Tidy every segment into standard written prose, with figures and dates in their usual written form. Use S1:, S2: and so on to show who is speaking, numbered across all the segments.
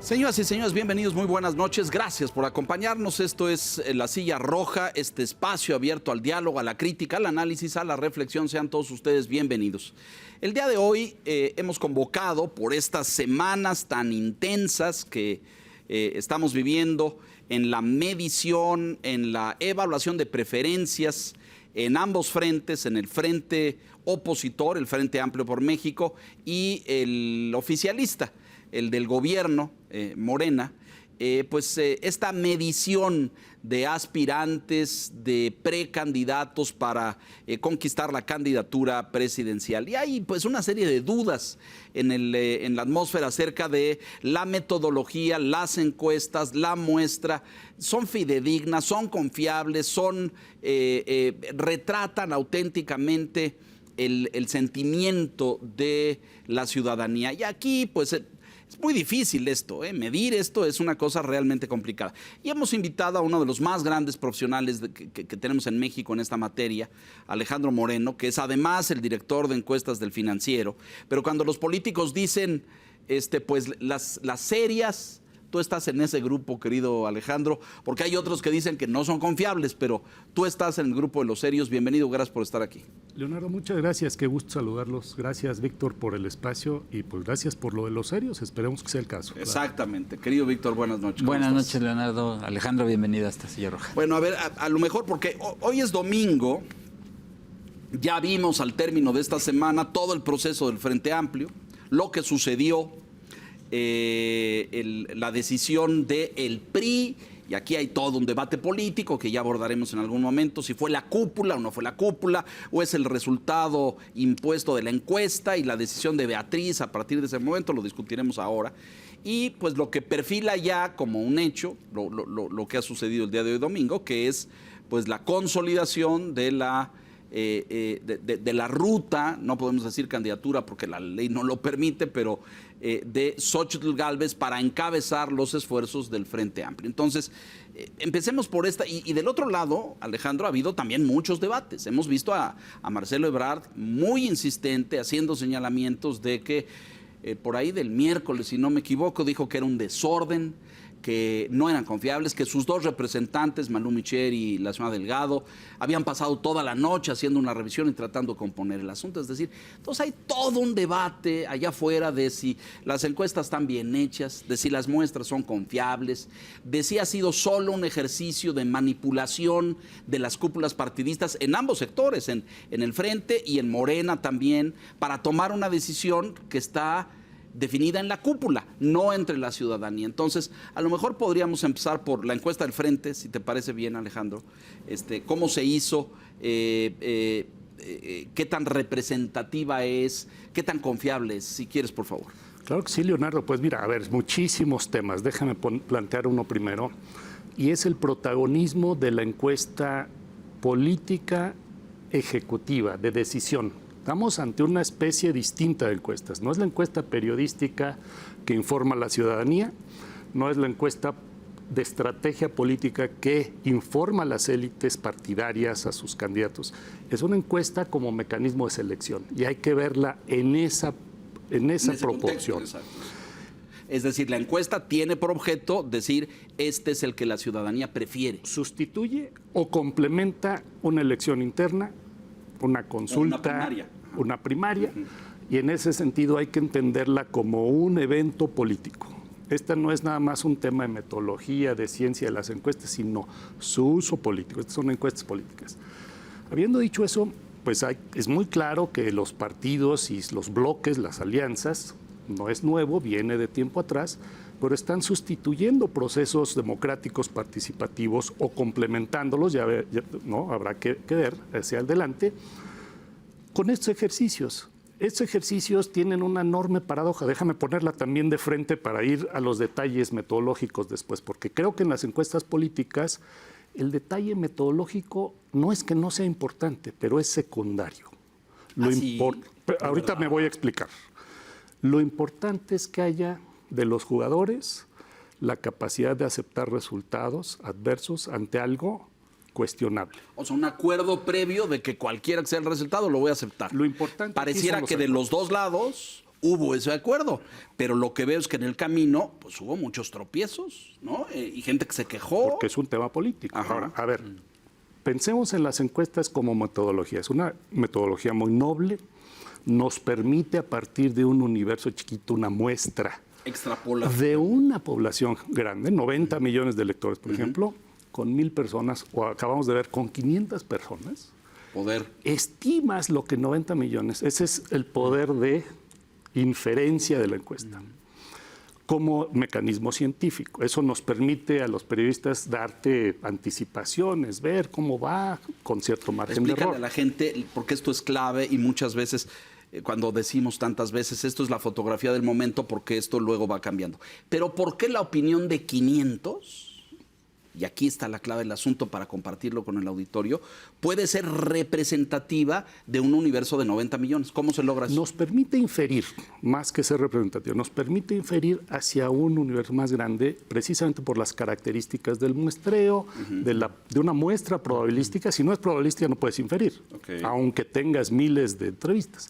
S1: Señoras y señores, bienvenidos, muy buenas noches, gracias por acompañarnos. Esto es La Silla Roja, este espacio abierto al diálogo, a la crítica, al análisis, a la reflexión. Sean todos ustedes bienvenidos. El día de hoy hemos convocado por estas semanas tan intensas que estamos viviendo en la medición, en la evaluación de preferencias en ambos frentes, en el frente opositor, el Frente Amplio por México, y el oficialista, el del gobierno, Morena, esta medición de aspirantes, de precandidatos para conquistar la candidatura presidencial. Y hay pues una serie de dudas en la atmósfera acerca de la metodología, las encuestas, la muestra. ¿Son fidedignas, son confiables, retratan auténticamente el sentimiento de la ciudadanía? Y aquí pues es muy difícil esto, medir esto es una cosa realmente complicada. Y hemos invitado a uno de los más grandes profesionales que tenemos en México en esta materia, Alejandro Moreno, que es además el director de encuestas del Financiero. Pero cuando los políticos dicen, pues las serias, tú estás en ese grupo, querido Alejandro, porque hay otros que dicen que no son confiables, pero tú estás en el grupo de los serios. Bienvenido, gracias por estar aquí.
S2: Leonardo, muchas gracias, qué gusto saludarlos. Gracias, Víctor, por el espacio y pues gracias por lo de los serios. Esperemos que sea el caso.
S1: Exactamente. Claro. Querido Víctor, buenas noches.
S3: Buenas noches, Leonardo. Alejandro, bienvenido a esta Silla Roja.
S1: Bueno, a ver, a lo mejor porque hoy es domingo, ya vimos al término de esta semana todo el proceso del Frente Amplio, lo que sucedió, la decisión del PRI, y aquí hay todo un debate político que ya abordaremos en algún momento, si fue la cúpula o no fue la cúpula, o es el resultado impuesto de la encuesta y la decisión de Beatriz a partir de ese momento, lo discutiremos ahora. Y pues lo que perfila ya como un hecho, lo que ha sucedido el día de hoy domingo, que es pues la consolidación de la ruta, no podemos decir candidatura porque la ley no lo permite, pero de Xóchitl Gálvez para encabezar los esfuerzos del Frente Amplio. Entonces, empecemos por esta. Y del otro lado, Alejandro, ha habido también muchos debates. Hemos visto a Marcelo Ebrard muy insistente, haciendo señalamientos de que por ahí del miércoles, si no me equivoco, dijo que era un desorden, que no eran confiables, que sus dos representantes, Malú Micher y la señora Delgado, habían pasado toda la noche haciendo una revisión y tratando de componer el asunto. Es decir, entonces hay todo un debate allá afuera de si las encuestas están bien hechas, de si las muestras son confiables, de si ha sido solo un ejercicio de manipulación de las cúpulas partidistas en ambos sectores, en el Frente y en Morena también, para tomar una decisión que está definida en la cúpula, no entre la ciudadanía. Entonces, a lo mejor podríamos empezar por la encuesta del Frente, si te parece bien, Alejandro. ¿Cómo se hizo? ¿Qué tan representativa es? ¿Qué tan confiable es? Si quieres, por favor.
S2: Claro que sí, Leonardo. Pues mira, a ver, muchísimos temas. Déjame plantear uno primero. Y es el protagonismo de la encuesta política ejecutiva, de decisión. Estamos ante una especie distinta de encuestas. No es la encuesta periodística que informa a la ciudadanía, no es la encuesta de estrategia política que informa a las élites partidarias, a sus candidatos. Es una encuesta como mecanismo de selección y hay que verla en esa proporción.
S1: Contexto, es decir, la encuesta tiene por objeto decir, este es el que la ciudadanía prefiere.
S2: Sustituye o complementa una elección interna, una consulta, una primaria, y en ese sentido hay que entenderla como un evento político. Esta no es nada más un tema de metodología, de ciencia de las encuestas, sino su uso político. Estas son encuestas políticas. Habiendo dicho eso, pues es muy claro que los partidos y los bloques, las alianzas, no es nuevo, viene de tiempo atrás, pero están sustituyendo procesos democráticos participativos o complementándolos, no habrá que ver hacia adelante, con estos ejercicios. Estos ejercicios tienen una enorme paradoja. Déjame ponerla también de frente para ir a los detalles metodológicos después, porque creo que en las encuestas políticas el detalle metodológico no es que no sea importante, pero es secundario. Ahorita me voy a explicar. Lo importante es que haya de los jugadores la capacidad de aceptar resultados adversos ante algo cuestionable.
S1: O sea, un acuerdo previo de que cualquiera que sea el resultado lo voy a aceptar.
S2: Lo importante
S1: pareciera que de los dos lados hubo ese acuerdo. Pero lo que veo es que en el camino pues hubo muchos tropiezos, ¿no? Y gente que se quejó.
S2: Porque es un tema político.
S1: Ajá.
S2: Ahora, a ver, pensemos en las encuestas como metodología. Es una metodología muy noble. Nos permite a partir de un universo chiquito, una muestra
S1: Extrapola.
S2: de una población grande, 90 millones de electores, por ejemplo, con 1,000 personas, o acabamos de ver con 500 personas,
S1: Poder.
S2: estimas lo que 90 millones, ese es el poder de inferencia de la encuesta, como mecanismo científico. Eso nos permite a los periodistas darte anticipaciones, ver cómo va con cierto margen de
S1: Explícale
S2: error.
S1: a la gente, porque esto es clave y muchas veces, cuando decimos tantas veces, esto es la fotografía del momento porque esto luego va cambiando. Pero ¿por qué la opinión de 500? Y aquí está la clave del asunto para compartirlo con el auditorio, puede ser representativa de un universo de 90 millones. ¿Cómo se logra eso?
S2: Nos permite inferir, más que ser representativo, nos permite inferir hacia un universo más grande, precisamente por las características del muestreo, de una muestra probabilística. Si no es probabilística, no puedes inferir, aunque tengas miles de entrevistas.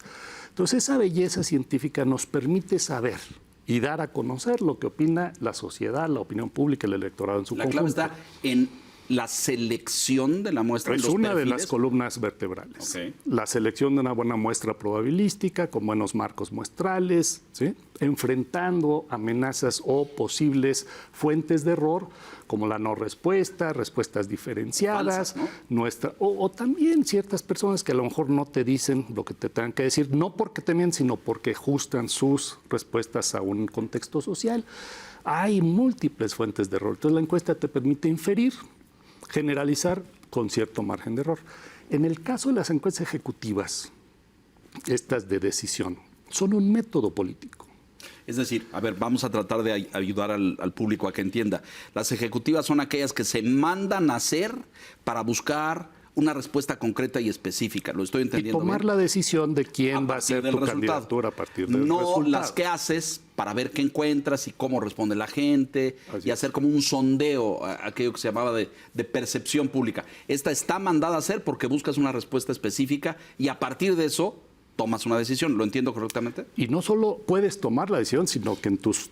S2: Entonces, esa belleza científica nos permite saber y dar a conocer lo que opina la sociedad, la opinión pública, el electorado en su conjunto.
S1: La clave está en la selección de la muestra.
S2: Es una de las columnas vertebrales. La selección de una buena muestra probabilística con buenos marcos muestrales, ¿sí? Enfrentando amenazas o posibles fuentes de error como la no respuesta, respuestas diferenciadas, falsas, ¿no? O también ciertas personas que a lo mejor no te dicen lo que te tengan que decir, no porque te mienten, sino porque ajustan sus respuestas a un contexto social. Hay múltiples fuentes de error. Entonces la encuesta te permite inferir, generalizar con cierto margen de error. En el caso de las encuestas ejecutivas, estas de decisión, son un método político.
S1: Es decir, a ver, vamos a tratar de ayudar al público a que entienda. Las ejecutivas son aquellas que se mandan a hacer para buscar una respuesta concreta y específica. ¿Lo estoy entendiendo
S2: Y tomar
S1: bien?
S2: la decisión de quién va a ser tu candidatura a partir del resultado.
S1: No las que haces para ver qué encuentras y cómo responde la gente y hacer como un sondeo, aquello que se llamaba de percepción pública. Esta está mandada a hacer porque buscas una respuesta específica y a partir de eso tomas una decisión. ¿Lo entiendo correctamente?
S2: Y no solo puedes tomar la decisión, sino que en tus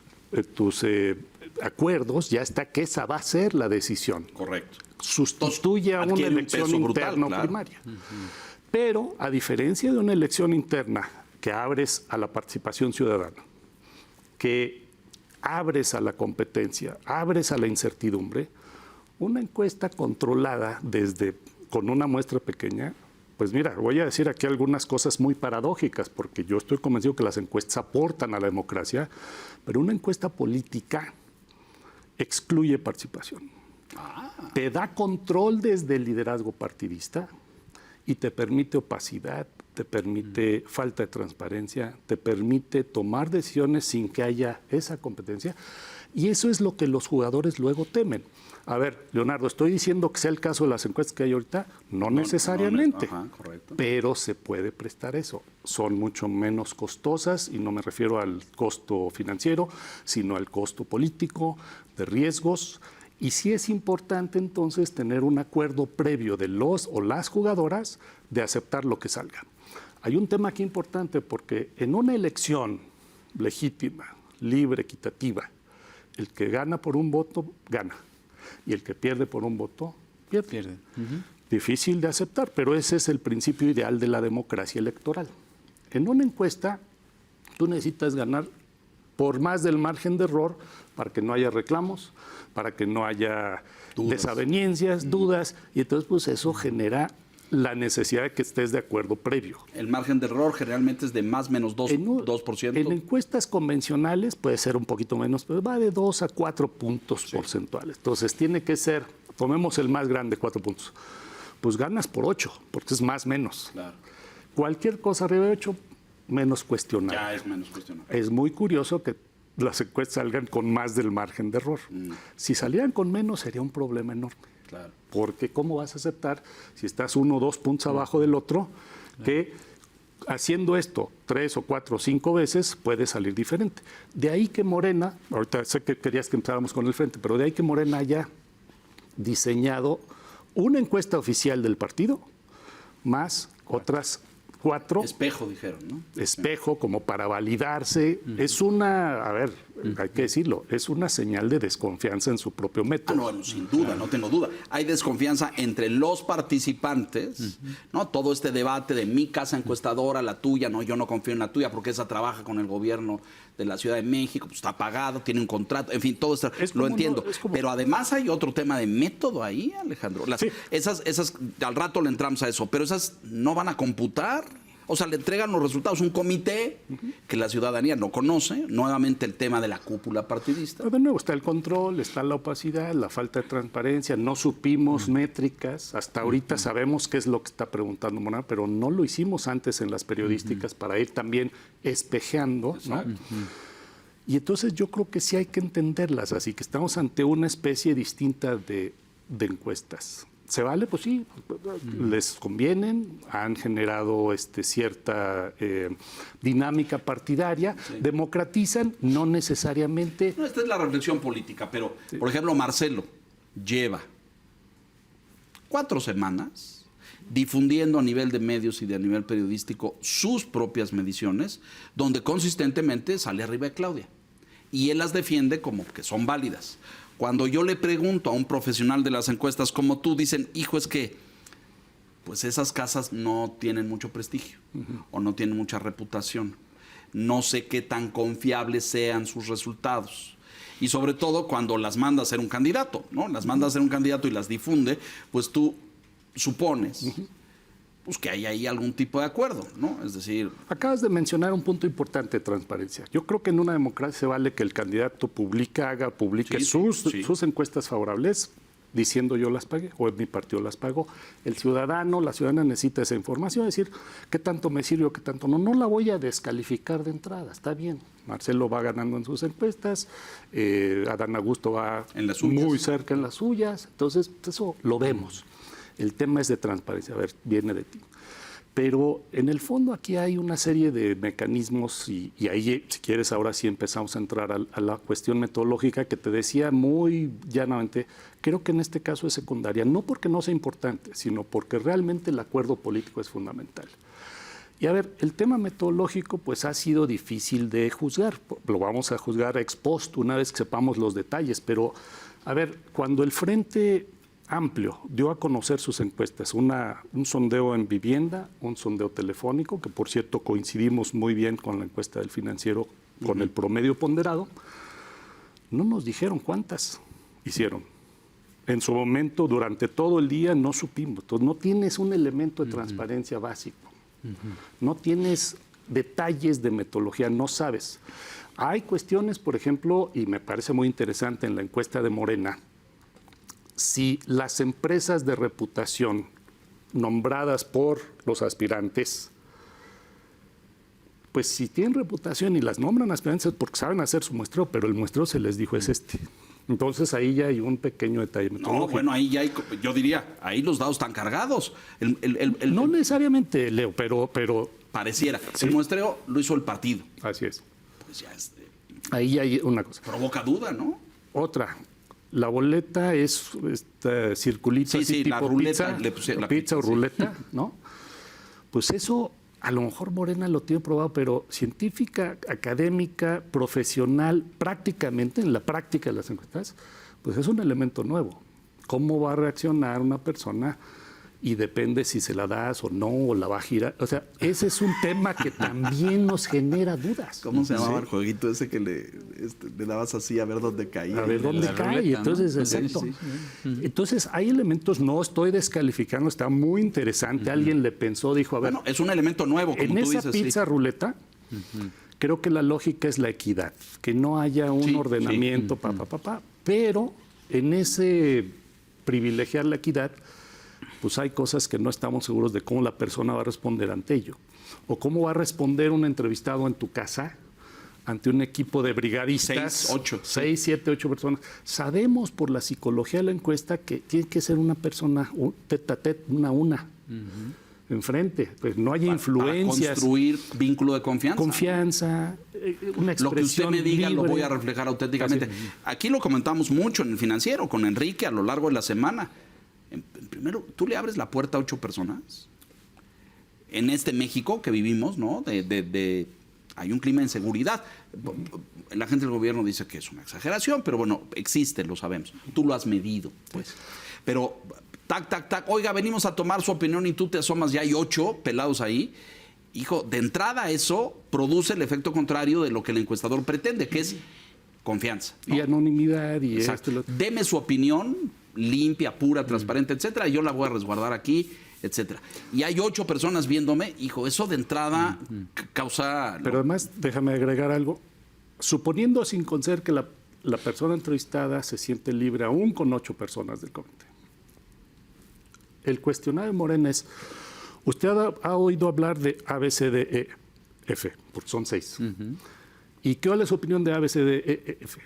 S2: acuerdos ya está que esa va a ser la decisión.
S1: Correcto.
S2: Sustituye a una elección interna o primaria. Pero, a diferencia de una elección interna que abres a la participación ciudadana, que abres a la competencia, abres a la incertidumbre, una encuesta controlada con una muestra pequeña, pues mira, voy a decir aquí algunas cosas muy paradójicas, porque yo estoy convencido que las encuestas aportan a la democracia, pero una encuesta política excluye participación. Te da control desde el liderazgo partidista y te permite opacidad, te permite falta de transparencia, te permite tomar decisiones sin que haya esa competencia. Y eso es lo que los jugadores luego temen. A ver, Leonardo, ¿estoy diciendo que sea el caso de las encuestas que hay ahorita? No necesariamente, pero se puede prestar eso. Son mucho menos costosas y no me refiero al costo financiero, sino al costo político, de riesgos. Y sí es importante entonces tener un acuerdo previo de los o las jugadoras de aceptar lo que salga. Hay un tema aquí importante porque en una elección legítima, libre, equitativa, el que gana por un voto, gana. Y el que pierde por un voto, pierde. Difícil de aceptar, pero ese es el principio ideal de la democracia electoral. En una encuesta, tú necesitas ganar por más del margen de error para que no haya reclamos, para que no haya desavenencias, dudas, y entonces pues eso genera la necesidad de que estés de acuerdo previo.
S1: El margen de error generalmente es de más o menos 2%.
S2: En encuestas convencionales puede ser un poquito menos, pero va de 2 a 4 puntos porcentuales. Entonces tiene que ser, tomemos el más grande, 4 puntos. Pues ganas por 8, porque es más menos.
S1: Claro.
S2: Cualquier cosa arriba de 8, menos cuestionable.
S1: Ya es menos cuestionable.
S2: Es muy curioso que las encuestas salgan con más del margen de error. Si salieran con menos sería un problema enorme.
S1: Claro.
S2: Porque ¿cómo vas a aceptar si estás 1 o 2 puntos abajo del otro que haciendo esto 3 o 4 o 5 veces puede salir diferente? De ahí que Morena, ahorita sé que querías que empezáramos con el frente, pero de ahí que Morena haya diseñado una encuesta oficial del partido más otras 4.
S1: Espejo, dijeron, ¿no?
S2: Espejo, como para validarse. Es una, a ver, hay que decirlo, es una señal de desconfianza en su propio método.
S1: No, sin duda, no tengo duda. Hay desconfianza entre los participantes, ¿no? Todo este debate de mi casa encuestadora, la tuya, no, yo no confío en la tuya porque esa trabaja con el gobierno de la Ciudad de México, pues está pagado, tiene un contrato, en fin, todo esto lo entiendo. Pero además hay otro tema de método ahí, Alejandro. Esas, al rato le entramos a eso, pero esas no van a computar. O sea, le entregan los resultados a un comité que la ciudadanía no conoce. Nuevamente el tema de la cúpula partidista.
S2: Pero de nuevo está el control, está la opacidad, la falta de transparencia. No supimos métricas. Hasta ahorita sabemos qué es lo que está preguntando Morena, pero no lo hicimos antes en las periodísticas para ir también espejeando, ¿no? Y entonces yo creo que sí hay que entenderlas. Así que estamos ante una especie distinta de encuestas. ¿Se vale? Pues sí, les convienen, han generado cierta dinámica partidaria, democratizan, no necesariamente.
S1: No, esta es la reflexión política, pero, por ejemplo, Marcelo lleva 4 semanas difundiendo a nivel de medios y a nivel periodístico sus propias mediciones, donde consistentemente sale arriba de Claudia. Y él las defiende como que son válidas. Cuando yo le pregunto a un profesional de las encuestas como tú, dicen, hijo, es que pues esas casas no tienen mucho prestigio o no tienen mucha reputación. No sé qué tan confiables sean sus resultados. Y sobre todo cuando las manda a hacer un candidato, ¿no? Las manda a hacer un candidato y las difunde, pues tú supones pues que hay ahí algún tipo de acuerdo, ¿no? Es decir...
S2: Acabas de mencionar un punto importante de transparencia. Yo creo que en una democracia se vale que el candidato publique sus encuestas favorables diciendo yo las pagué o mi partido las pagó. El ciudadano, la ciudadana necesita esa información, decir qué tanto me sirve o qué tanto no. No la voy a descalificar de entrada, está bien. Marcelo va ganando en sus encuestas, Adán Augusto va muy cerca en las suyas, entonces eso lo vemos. El tema es de transparencia, a ver, viene de ti. Pero en el fondo aquí hay una serie de mecanismos y ahí, si quieres, ahora sí empezamos a entrar a la cuestión metodológica que te decía muy llanamente. Creo que en este caso es secundaria, no porque no sea importante, sino porque realmente el acuerdo político es fundamental. Y a ver, el tema metodológico pues ha sido difícil de juzgar. Lo vamos a juzgar ex post una vez que sepamos los detalles, pero a ver, cuando el Frente Amplio dio a conocer sus encuestas, un sondeo en vivienda, un sondeo telefónico, que por cierto coincidimos muy bien con la encuesta del Financiero, con el promedio ponderado, no nos dijeron cuántas hicieron. En su momento, durante todo el día, no supimos. Entonces, no tienes un elemento de transparencia básico, no tienes detalles de metodología, no sabes. Hay cuestiones, por ejemplo, y me parece muy interesante en la encuesta de Morena, si las empresas de reputación nombradas por los aspirantes, pues si tienen reputación y las nombran aspirantes es porque saben hacer su muestreo, pero el muestreo se les dijo es este. Entonces ahí ya hay un pequeño detalle metodológico.
S1: No, bueno, ahí ya hay, yo diría, ahí los dados están cargados.
S2: No necesariamente, Leo, pero
S1: pareciera. Sí. El muestreo lo hizo el partido.
S2: Así es.
S1: Pues ya
S2: ahí ya hay una cosa.
S1: Provoca duda, ¿no?
S2: Otra. La boleta es circulito así tipo
S1: la ruleta,
S2: pizza o ruleta, ¿no? Pues eso a lo mejor Morena lo tiene probado, pero científica, académica, profesional, prácticamente, en la práctica de las encuestas, pues es un elemento nuevo. ¿Cómo va a reaccionar una persona? Y depende si se la das o no, o la va a girar. O sea, ese es un tema que también nos genera dudas.
S1: ¿Cómo se llamaba el jueguito ese que le dabas así a ver dónde caía?
S2: A ver dónde cae, ruleta, entonces, ¿no? Exacto. Sí. Entonces, hay elementos, no estoy descalificando, está muy interesante. Alguien le pensó, dijo, a ver...
S1: Bueno, es un elemento nuevo, como tú dices.
S2: En esa pizza ruleta, creo que la lógica es la equidad, que no haya un ordenamiento, pero en ese privilegiar la equidad, pues hay cosas que no estamos seguros de cómo la persona va a responder ante ello. O cómo va a responder un entrevistado en tu casa ante un equipo de brigadistas. 6, 7, 8 personas. Sabemos por la psicología de la encuesta que tiene que ser una persona, tete a tete, una. Enfrente. Pues no hay influencias.
S1: Para construir vínculo de confianza.
S2: Confianza, una expresión. Lo que usted me diga
S1: libre. Lo voy a reflejar auténticamente. Aquí lo comentamos mucho en el Financiero, con Enrique a lo largo de la semana. Primero, ¿tú le abres la puerta a 8 personas? en este México que vivimos, ¿no? Hay un clima de inseguridad. La gente del gobierno dice que es una exageración, pero bueno, existe, lo sabemos. Tú lo has medido, pues. Pero, oiga, venimos a tomar su opinión y tú te asomas, ya hay 8 pelados ahí. Hijo, de entrada eso produce el efecto contrario de lo que el encuestador pretende, que es confianza, ¿no?
S2: Y anonimidad y
S1: esto. Deme su opinión limpia, pura, transparente, etcétera, y yo la voy a resguardar aquí, etcétera. Y hay 8 personas viéndome, hijo, eso de entrada causa...
S2: Pero además, déjame agregar algo. Suponiendo sin conceder que la persona entrevistada se siente libre aún con 8 personas del comité. El cuestionario de Morena es, usted ha oído hablar de ABCDEF, porque son 6. ¿Y qué es su opinión de ABCDEF?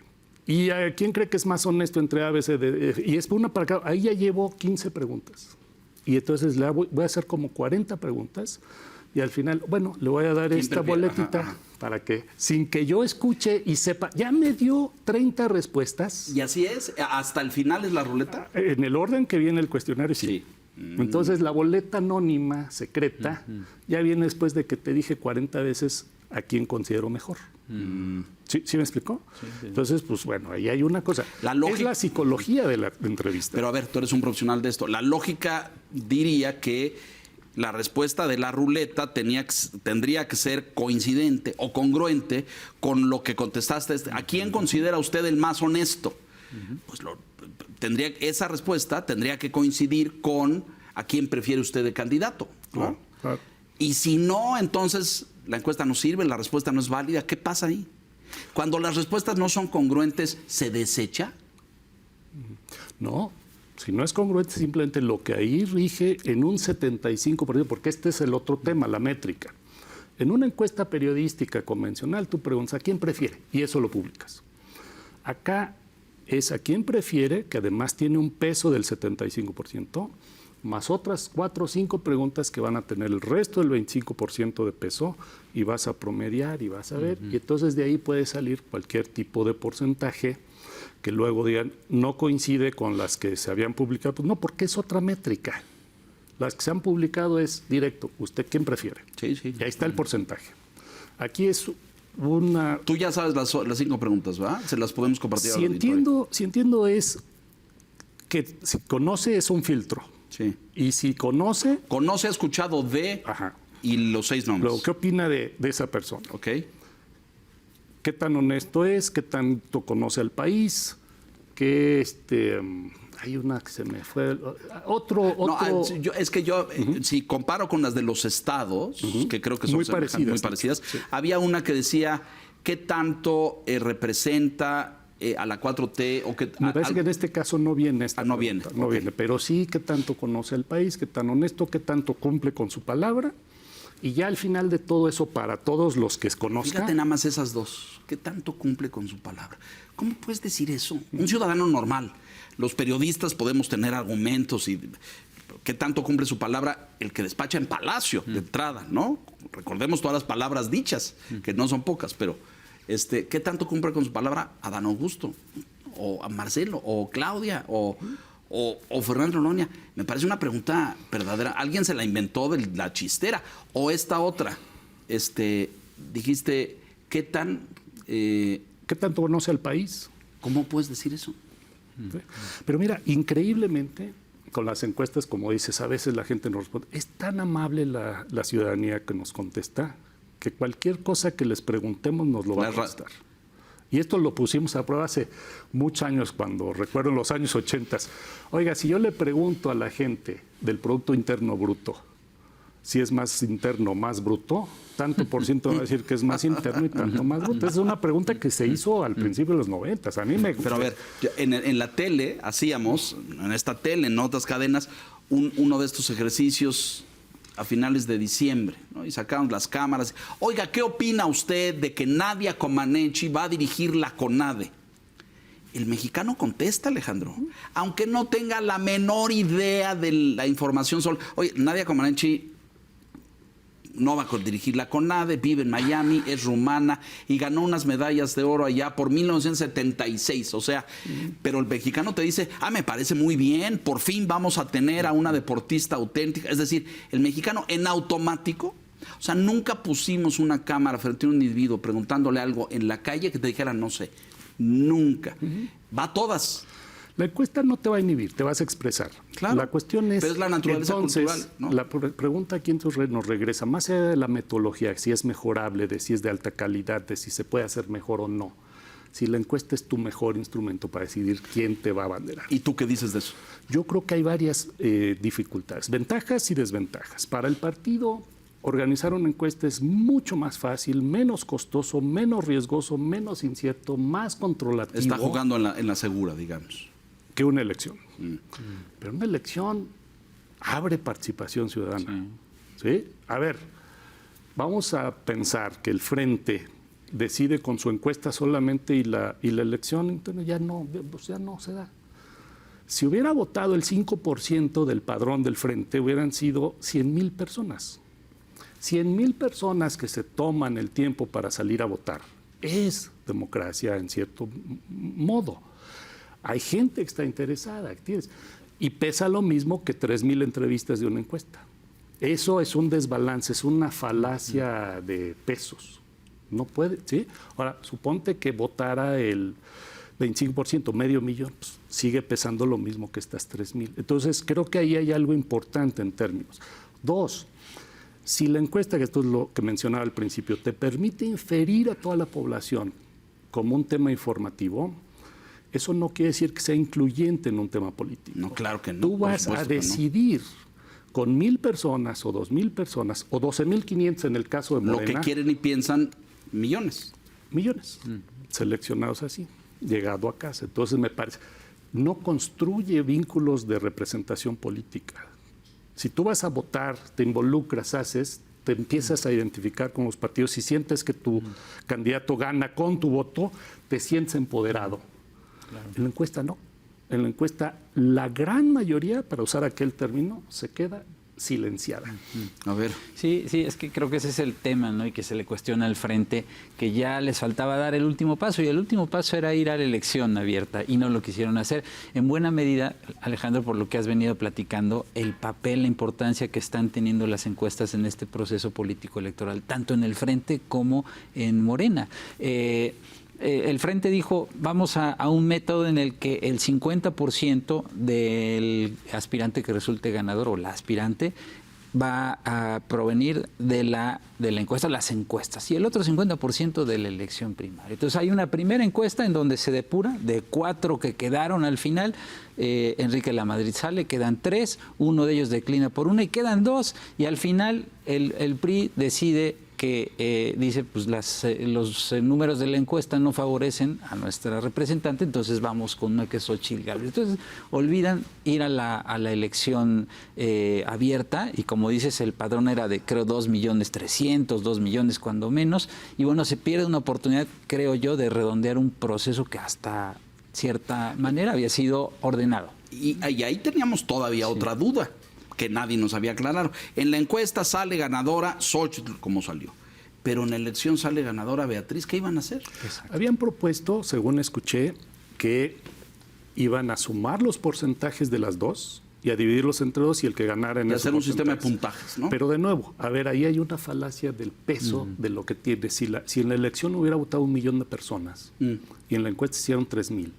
S2: ¿Y a quién cree que es más honesto entre ABCDEF? Y es una para cada... Ahí ya llevo 15 preguntas. Y entonces le voy a hacer como 40 preguntas y al final, bueno, le voy a dar esta boletita para que, sin que yo escuche y sepa, ya me dio 30 respuestas.
S1: ¿Y así es? ¿Hasta el final es la ruleta?
S2: En el orden que viene el cuestionario, sí. Entonces, la boleta anónima, secreta, ya viene después de que te dije 40 veces a quién considero mejor. ¿Sí me explicó? Sí. Entonces, pues bueno, ahí hay una cosa. Es la psicología de la entrevista.
S1: Pero a ver, tú eres un profesional de esto. La lógica diría que la respuesta de la ruleta tendría que ser coincidente o congruente con lo que contestaste. ¿A quién considera usted el más honesto? Pues esa respuesta tendría que coincidir con a quién prefiere usted de candidato, ¿no? Claro. Y si no, entonces la encuesta no sirve, la respuesta no es válida. ¿Qué pasa ahí? Cuando las respuestas no son congruentes, ¿se desecha?
S2: No, si no es congruente, simplemente lo que ahí rige en un 75%, porque este es el otro tema, la métrica. En una encuesta periodística convencional, tú preguntas a quién prefiere y eso lo publicas. Acá es a quién prefiere, que además tiene un peso del 75%, más otras 4 o 5 preguntas que van a tener el resto del 25% de peso y vas a promediar y vas a ver. Y entonces de ahí puede salir cualquier tipo de porcentaje que luego digan no coincide con las que se habían publicado. Pues no, porque es otra métrica. Las que se han publicado es directo. ¿Usted quién prefiere?
S1: Sí, sí.
S2: Y ahí está el porcentaje. Aquí es una...
S1: Tú ya sabes las 5 preguntas, ¿verdad? Se las podemos compartir.
S2: Si entiendo es que si conoce es un filtro.
S1: Sí.
S2: Y si conoce...
S1: Conoce, ha escuchado de...
S2: Ajá.
S1: Y los 6 nombres.
S2: Luego, ¿qué opina de esa persona?
S1: Ok.
S2: ¿Qué tan honesto es? ¿Qué tanto conoce al país? ¿Qué hay una que se me fue... Otro...
S1: No, si comparo con las de los estados, que creo que son
S2: muy
S1: parecidas, sí. Había una que decía qué tanto representa... a la 4T o que...
S2: Me parece que en este caso no viene esta
S1: no viene.
S2: No viene, pero sí qué tanto conoce al país, qué tan honesto, qué tanto cumple con su palabra. Y ya al final de todo eso, para todos los que conozcan...
S1: Fíjate nada más esas dos. ¿Qué tanto cumple con su palabra? ¿Cómo puedes decir eso? Un ciudadano normal. Los periodistas podemos tener argumentos y... ¿Qué tanto cumple su palabra? El que despacha en Palacio, de entrada, ¿no? Recordemos todas las palabras dichas, que no son pocas, pero... ¿Qué tanto cumple con su palabra Adán Augusto? O a Marcelo, o Claudia, o Fernando Noroña. Me parece una pregunta verdadera. ¿Alguien se la inventó de la chistera? O esta otra, dijiste, ¿qué
S2: tanto conoce al país?
S1: ¿Cómo puedes decir eso?
S2: Pero mira, increíblemente, con las encuestas, como dices, a veces la gente nos responde. Es tan amable la ciudadanía que nos contesta que cualquier cosa que les preguntemos nos lo va a contestar. Y esto lo pusimos a prueba hace muchos años, cuando recuerdo en los años 80. Oiga, si yo le pregunto a la gente del Producto Interno Bruto si es más interno o más bruto, tanto por ciento va a decir que es más interno y tanto más bruto. Esa es una pregunta que se hizo al principio de los 90. A mí me...
S1: Pero a ver, en la tele hacíamos, en esta tele, en otras cadenas, uno de estos ejercicios a finales de diciembre, ¿no? Y sacamos las cámaras. Oiga, ¿qué opina usted de que Nadia Comaneci va a dirigir la CONADE? El mexicano contesta, Alejandro, aunque no tenga la menor idea de la información. Oye, Nadia Comaneci no va a dirigir la CONADE, vive en Miami, es rumana y ganó unas medallas de oro allá por 1976. O sea, pero el mexicano te dice, me parece muy bien, por fin vamos a tener a una deportista auténtica. Es decir, el mexicano en automático, o sea, nunca pusimos una cámara frente a un individuo preguntándole algo en la calle que te dijera no sé. Nunca. Va a todas.
S2: La encuesta no te va a inhibir, te vas a expresar.
S1: Claro,
S2: la cuestión es,
S1: pero es la naturaleza
S2: entonces,
S1: cultural, ¿no?
S2: La pregunta aquí entonces nos regresa, más allá de la metodología, si es mejorable, de si es de alta calidad, de si se puede hacer mejor o no. Si la encuesta es tu mejor instrumento para decidir quién te va a abanderar.
S1: ¿Y tú qué dices de eso?
S2: Yo creo que hay varias dificultades, ventajas y desventajas. Para el partido, organizar una encuesta es mucho más fácil, menos costoso, menos riesgoso, menos incierto, más controlativo.
S1: Está jugando en la segura, digamos.
S2: Que una elección. Pero una elección abre participación ciudadana. ¿Sí? A ver, vamos a pensar que el Frente decide con su encuesta solamente y la elección entonces ya no se da. Si hubiera votado el 5% del padrón del Frente, hubieran sido 100,000 personas. 100,000 personas que se toman el tiempo para salir a votar. Es democracia en cierto modo. Hay gente que está interesada, ¿entiendes? Y pesa lo mismo que 3,000 entrevistas de una encuesta. Eso es un desbalance, es una falacia de pesos. No puede, ¿sí? Ahora, suponte que votara el 25%, 500,000, pues, sigue pesando lo mismo que estas 3,000. Entonces, creo que ahí hay algo importante en términos. 2, si la encuesta, que esto es lo que mencionaba al principio, te permite inferir a toda la población como un tema informativo, eso no quiere decir que sea incluyente en un tema político.
S1: No, claro que no.
S2: Tú vas a decidir con 1,000 personas o 2,000 personas o 12,500 en el caso de Morena.
S1: Lo que quieren y piensan millones.
S2: Millones seleccionados así, llegado a casa. Entonces me parece, no construye vínculos de representación política. Si tú vas a votar, te involucras, te empiezas a identificar con los partidos, si sientes que tu candidato gana con tu voto, te sientes empoderado. Claro. En la encuesta no. En la encuesta la gran mayoría, para usar aquel término, se queda silenciada.
S1: A ver.
S3: Sí, es que creo que ese es el tema, ¿no? Y que se le cuestiona al Frente, que ya les faltaba dar el último paso, y el último paso era ir a la elección abierta, y no lo quisieron hacer. En buena medida, Alejandro, por lo que has venido platicando, el papel, la importancia que están teniendo las encuestas en este proceso político electoral, tanto en el Frente como en Morena. El Frente dijo, vamos a un método en el que el 50% del aspirante que resulte ganador o la aspirante va a provenir de la encuesta, las encuestas, y el otro 50% de la elección primaria. Entonces hay una primera encuesta en donde se depura, de 4 que quedaron al final, Enrique Lamadrid sale, quedan 3, uno de ellos declina por una y quedan 2, y al final el PRI decide que dice, pues los números de la encuesta no favorecen a nuestra representante, entonces vamos con una que es Xochitl Gálvez. Entonces olvidan ir a la elección abierta, y como dices, el padrón era de, creo, 2,300,000, 2 millones cuando menos, y bueno, se pierde una oportunidad, creo yo, de redondear un proceso que hasta cierta manera había sido ordenado.
S1: Y ahí teníamos todavía otra duda que nadie nos había aclarado. En la encuesta sale ganadora Xochitl, como salió. Pero en la elección sale ganadora Beatriz. ¿Qué iban a hacer?
S2: Exacto. Habían propuesto, según escuché, que iban a sumar los porcentajes de las dos y a dividirlos entre dos, y el que ganara en
S1: y
S2: esos
S1: hacer un sistema de puntajes, ¿no?
S2: Pero de nuevo, a ver, ahí hay una falacia del peso de lo que tiene. Si en la elección hubiera votado 1,000,000 de personas y en la encuesta hicieron 3,000.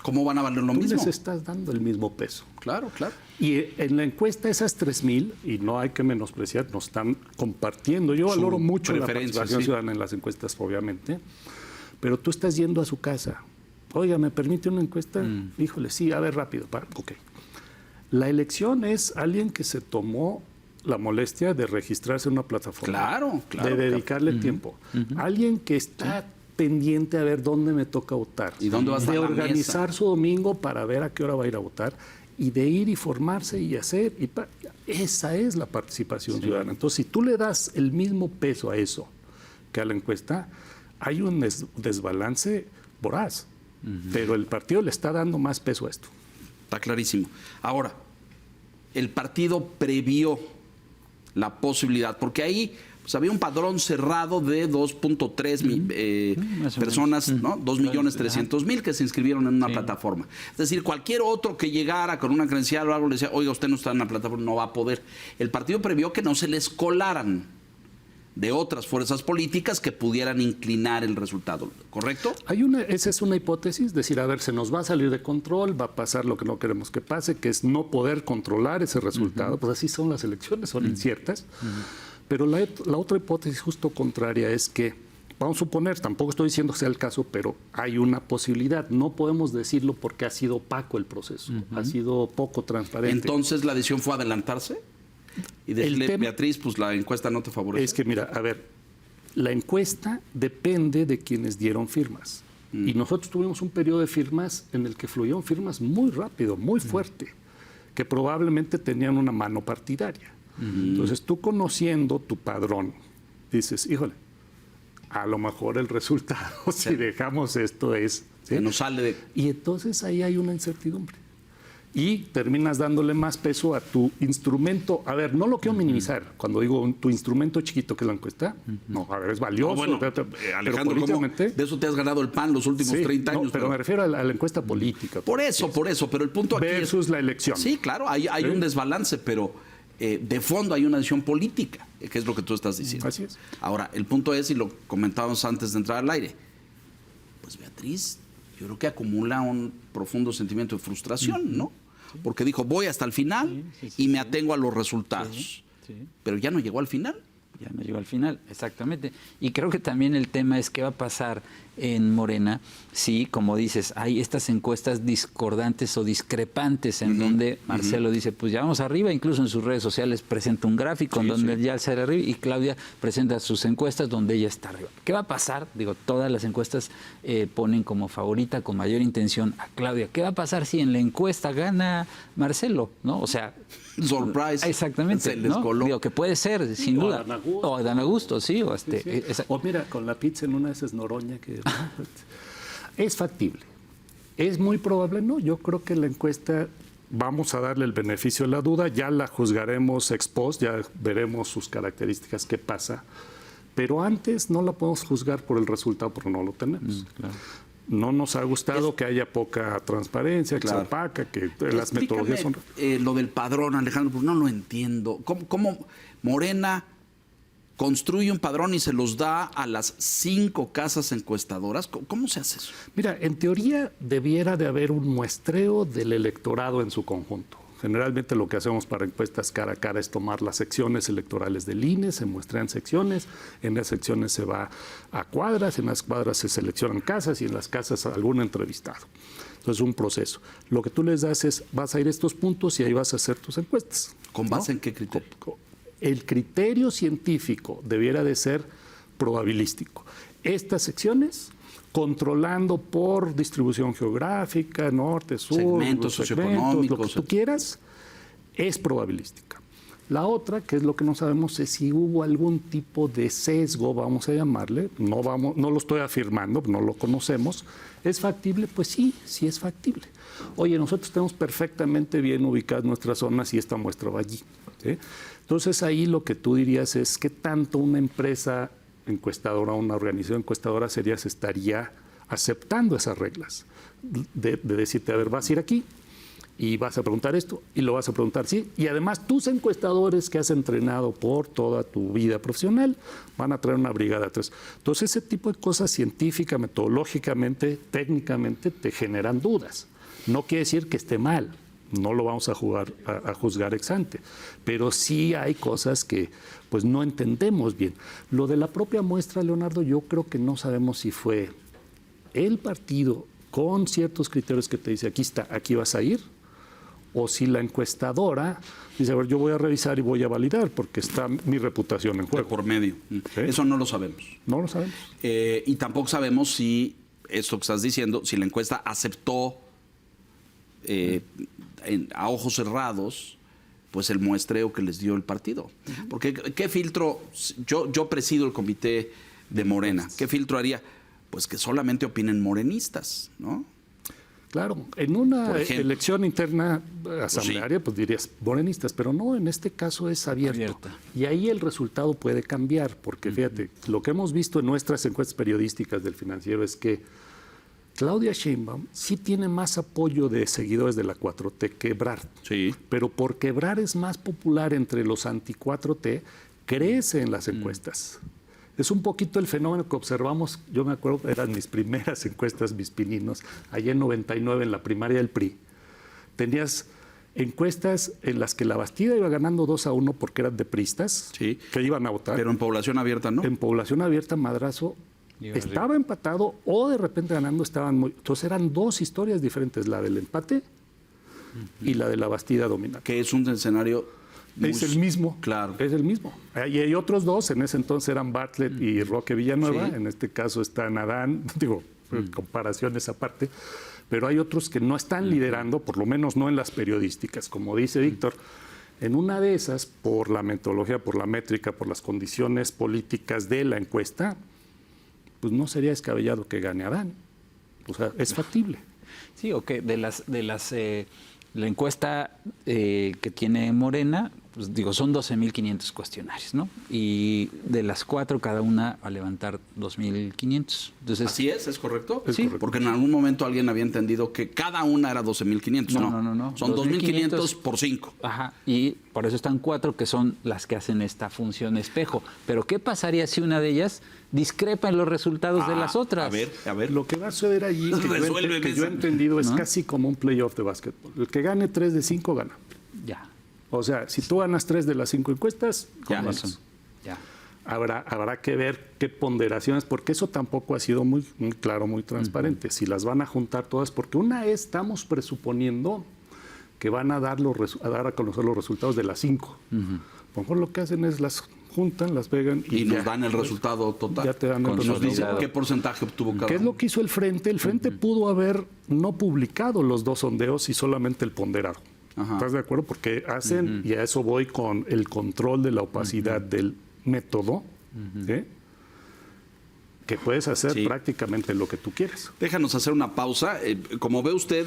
S1: ¿Cómo van a valer lo mismo?
S2: Tú les estás dando el mismo peso.
S1: Claro, claro.
S2: Y en la encuesta esas 3,000, y no hay que menospreciar, nos están compartiendo. Yo valoro mucho la participación ciudadana en las encuestas, obviamente, pero tú estás yendo a su casa. Oiga, ¿me permite una encuesta? Híjole, sí, a ver, rápido. Ok. La elección es alguien que se tomó la molestia de registrarse en una plataforma.
S1: Claro.
S2: De dedicarle tiempo. Alguien que está pendiente a ver dónde me toca votar.
S1: ¿Y dónde vas a
S2: de
S1: la
S2: organizar
S1: mesa?
S2: su domingo para ver a qué hora va a ir a votar, y de ir y formarse y hacer. Esa es la participación ciudadana. Entonces, si tú le das el mismo peso a eso que a la encuesta, hay un desbalance voraz. Pero el partido le está dando más peso a esto.
S1: Está clarísimo. Ahora, el partido previó la posibilidad, porque ahí pues había un padrón cerrado de 2.3 personas, ¿no? 2.300.000 que se inscribieron en una plataforma. Es decir, cualquier otro que llegara con una credencial o algo le decía, oiga, usted no está en la plataforma, no va a poder. El partido previó que no se les colaran de otras fuerzas políticas que pudieran inclinar el resultado, ¿correcto?
S2: Esa es una hipótesis, decir, a ver, se nos va a salir de control, va a pasar lo que no queremos que pase, que es no poder controlar ese resultado, pues así son las elecciones, son inciertas. Pero la otra hipótesis justo contraria es que, vamos a suponer, tampoco estoy diciendo que sea el caso, pero hay una posibilidad, no podemos decirlo porque ha sido opaco el proceso, ha sido poco transparente.
S1: Entonces, ¿la decisión fue adelantarse? Y decirle, Beatriz, pues la encuesta no te favorece.
S2: Es que mira, a ver, la encuesta depende de quienes dieron firmas. Y nosotros tuvimos un periodo de firmas en el que fluyeron firmas muy rápido, muy fuerte, que probablemente tenían una mano partidaria. Entonces tú conociendo tu padrón, dices, híjole, a lo mejor el resultado, si dejamos esto es... ¿sí?
S1: Que nos sale de...
S2: Y entonces ahí hay una incertidumbre. Y terminas dándole más peso a tu instrumento. A ver, no lo quiero minimizar. Cuando digo tu instrumento chiquito que es la encuesta, no, a ver, es valioso.
S1: No, bueno, Alejandro, políticamente, de eso te has ganado el pan los últimos 30 años.
S2: Pero me refiero a la encuesta política.
S1: Por eso, pero el punto aquí
S2: versus la elección.
S1: Sí, claro, hay un desbalance, pero de fondo hay una decisión política, que es lo que tú estás diciendo.
S2: Así es.
S1: Ahora, el punto es, y lo comentábamos antes de entrar al aire, pues Beatriz, yo creo que acumula un profundo sentimiento de frustración, ¿no? Porque dijo, voy hasta el final y me atengo a los resultados. Pero ya no llegó al final.
S3: Ya no llegó al final, exactamente. Y creo que también el tema es qué va a pasar en Morena si, como dices, hay estas encuestas discordantes o discrepantes en donde Marcelo dice, pues ya vamos arriba, incluso en sus redes sociales presenta un gráfico en donde ya sale arriba y Claudia presenta sus encuestas donde ella está arriba. ¿Qué va a pasar? Digo, todas las encuestas ponen como favorita con mayor intención a Claudia. ¿Qué va a pasar si en la encuesta gana Marcelo? ¿No? O sea...
S1: Surprise.
S3: Exactamente.
S1: Se les coló.
S3: Digo, que puede ser, sin duda. O a Dan Augusto, sí.
S2: O mira, con la pizza en una de esas Noroña que... Es factible. ¿Es muy probable? No, yo creo que la encuesta vamos a darle el beneficio de la duda, ya la juzgaremos ex post, ya veremos sus características, qué pasa, pero antes no la podemos juzgar por el resultado porque no lo tenemos. Claro. No nos ha gustado que haya poca transparencia, que sea opaca, que las metodologías son...
S1: Lo del padrón, Alejandro, pues no lo entiendo. ¿Cómo Morena construye un padrón y se los da a las 5 casas encuestadoras? ¿Cómo se hace eso?
S2: Mira, en teoría debiera de haber un muestreo del electorado en su conjunto. Generalmente lo que hacemos para encuestas cara a cara es tomar las secciones electorales del INE, se muestran secciones, en las secciones se va a cuadras, en las cuadras se seleccionan casas y en las casas algún entrevistado. Entonces es un proceso. Lo que tú les das es, vas a ir a estos puntos y ahí vas a hacer tus encuestas.
S1: ¿Con base en qué criterio?
S2: El criterio científico debiera de ser probabilístico. Estas secciones... controlando por distribución geográfica, norte, sur,
S1: segmentos socioeconómicos,
S2: lo que tú quieras, es probabilística. La otra, que es lo que no sabemos, es si hubo algún tipo de sesgo, vamos a llamarle, no lo estoy afirmando, no lo conocemos. ¿Es factible? Pues sí, sí es factible. Oye, nosotros tenemos perfectamente bien ubicadas nuestras zonas y esta muestra va allí, ¿sí? Entonces ahí lo que tú dirías es qué tanto una empresa encuestadora, una organización encuestadora seria se estaría aceptando esas reglas de decirte, a ver, vas a ir aquí y vas a preguntar esto y lo vas a preguntar sí, y además tus encuestadores que has entrenado por toda tu vida profesional van a traer una brigada atrás. Entonces ese tipo de cosas científica, metodológicamente, técnicamente te generan dudas. No quiere decir que esté mal, no lo vamos a juzgar ex ante, pero sí hay cosas que pues no entendemos bien. Lo de la propia muestra, Leonardo, yo creo que no sabemos si fue el partido con ciertos criterios que te dice aquí está, aquí vas a ir, o si la encuestadora dice, a ver, yo voy a revisar y voy a validar porque está mi reputación en juego.
S1: Por medio. ¿Sí? Eso no lo sabemos.
S2: No lo sabemos.
S1: Y tampoco sabemos si, esto que estás diciendo, si la encuesta aceptó a ojos cerrados pues el muestreo que les dio el partido. Porque ¿qué filtro? Yo presido el comité de Morena. ¿Qué filtro haría? Pues que solamente opinen morenistas, ¿no?
S2: Claro, en una
S1: Por ejemplo.
S2: elección interna asamblearia, pues dirías morenistas, pero no, en este caso es abierto.
S3: Abierta.
S2: Y ahí el resultado puede cambiar, porque fíjate, lo que hemos visto en nuestras encuestas periodísticas del Financiero es que Claudia Sheinbaum sí tiene más apoyo de seguidores de la 4T que Ebrard.
S1: Sí.
S2: Pero porque Ebrard es más popular entre los anti-4T, crece en las encuestas. Es un poquito el fenómeno que observamos, yo me acuerdo, eran mis primeras encuestas, mis pininos, allá en 99 en la primaria del PRI. Tenías encuestas en las que la Bastida iba ganando 2-1 porque eran de priistas,
S1: Sí.
S2: que iban a votar.
S1: Pero en población abierta, ¿no?
S2: En población abierta, Madrazo
S3: Iba
S2: estaba empatado o de repente ganando estaban muy... Entonces eran dos historias diferentes, la del empate y la de la Bastida dominante.
S1: Que es un escenario muy-
S2: Es el mismo.
S1: Claro.
S2: Es el mismo. Y hay otros dos, en ese entonces eran Bartlett y Roque Villanueva,
S1: Sí.
S2: en este caso están Adán, digo, comparaciones aparte, pero hay otros que no están liderando, por lo menos no en las periodísticas, como dice Víctor. En una de esas, por la metodología, por la métrica, por las condiciones políticas de la encuesta, pues no sería descabellado que gane Adán. O sea, es factible.
S3: Sí, o que la encuesta que tiene Morena, pues digo, son 12.500 cuestionarios, ¿no? Y de las 4, cada una va a levantar 2.500. Entonces,
S1: Así es correcto.
S2: Es
S1: Sí,
S2: correcto.
S1: porque en algún momento alguien había entendido que cada una era 12.500.
S3: No.
S1: Son 2.500 por 5.
S3: Ajá, y por eso están 4 que son las que hacen esta función espejo. Pero ¿qué pasaría si una de ellas discrepa en los resultados de las otras?
S1: A ver.
S2: Lo que va a suceder allí,
S1: Resuelve
S2: que yo he
S1: esa.
S2: entendido, es
S3: ¿No?
S2: casi como un playoff de básquetbol. El que gane 3 de 5 gana.
S3: Ya,
S2: O sea, si tú ganas 3 de las 5 encuestas,
S1: Ya.
S2: ganas.
S3: razón. Ya.
S2: Habrá que ver qué ponderaciones, porque eso tampoco ha sido muy claro, muy transparente. Si las van a juntar todas, porque una vez estamos presuponiendo que van a dar a conocer los resultados de las 5. A lo mejor lo que hacen es las juntan, las pegan
S1: Y
S2: ya.
S1: nos dan el resultado total.
S2: Ya te dan el
S1: Y nos dicen
S3: resultado.
S1: qué porcentaje obtuvo cada
S2: ¿Qué es
S1: uno.
S2: lo que hizo el Frente? El Frente pudo haber no publicado los 2 sondeos y solamente el ponderado.
S1: Ajá.
S2: ¿Estás de acuerdo? Porque hacen, y a eso voy con el control de la opacidad del método, ¿sí? Que puedes hacer
S1: Sí.
S2: prácticamente lo que tú quieres.
S1: Déjanos hacer una pausa. Como ve usted,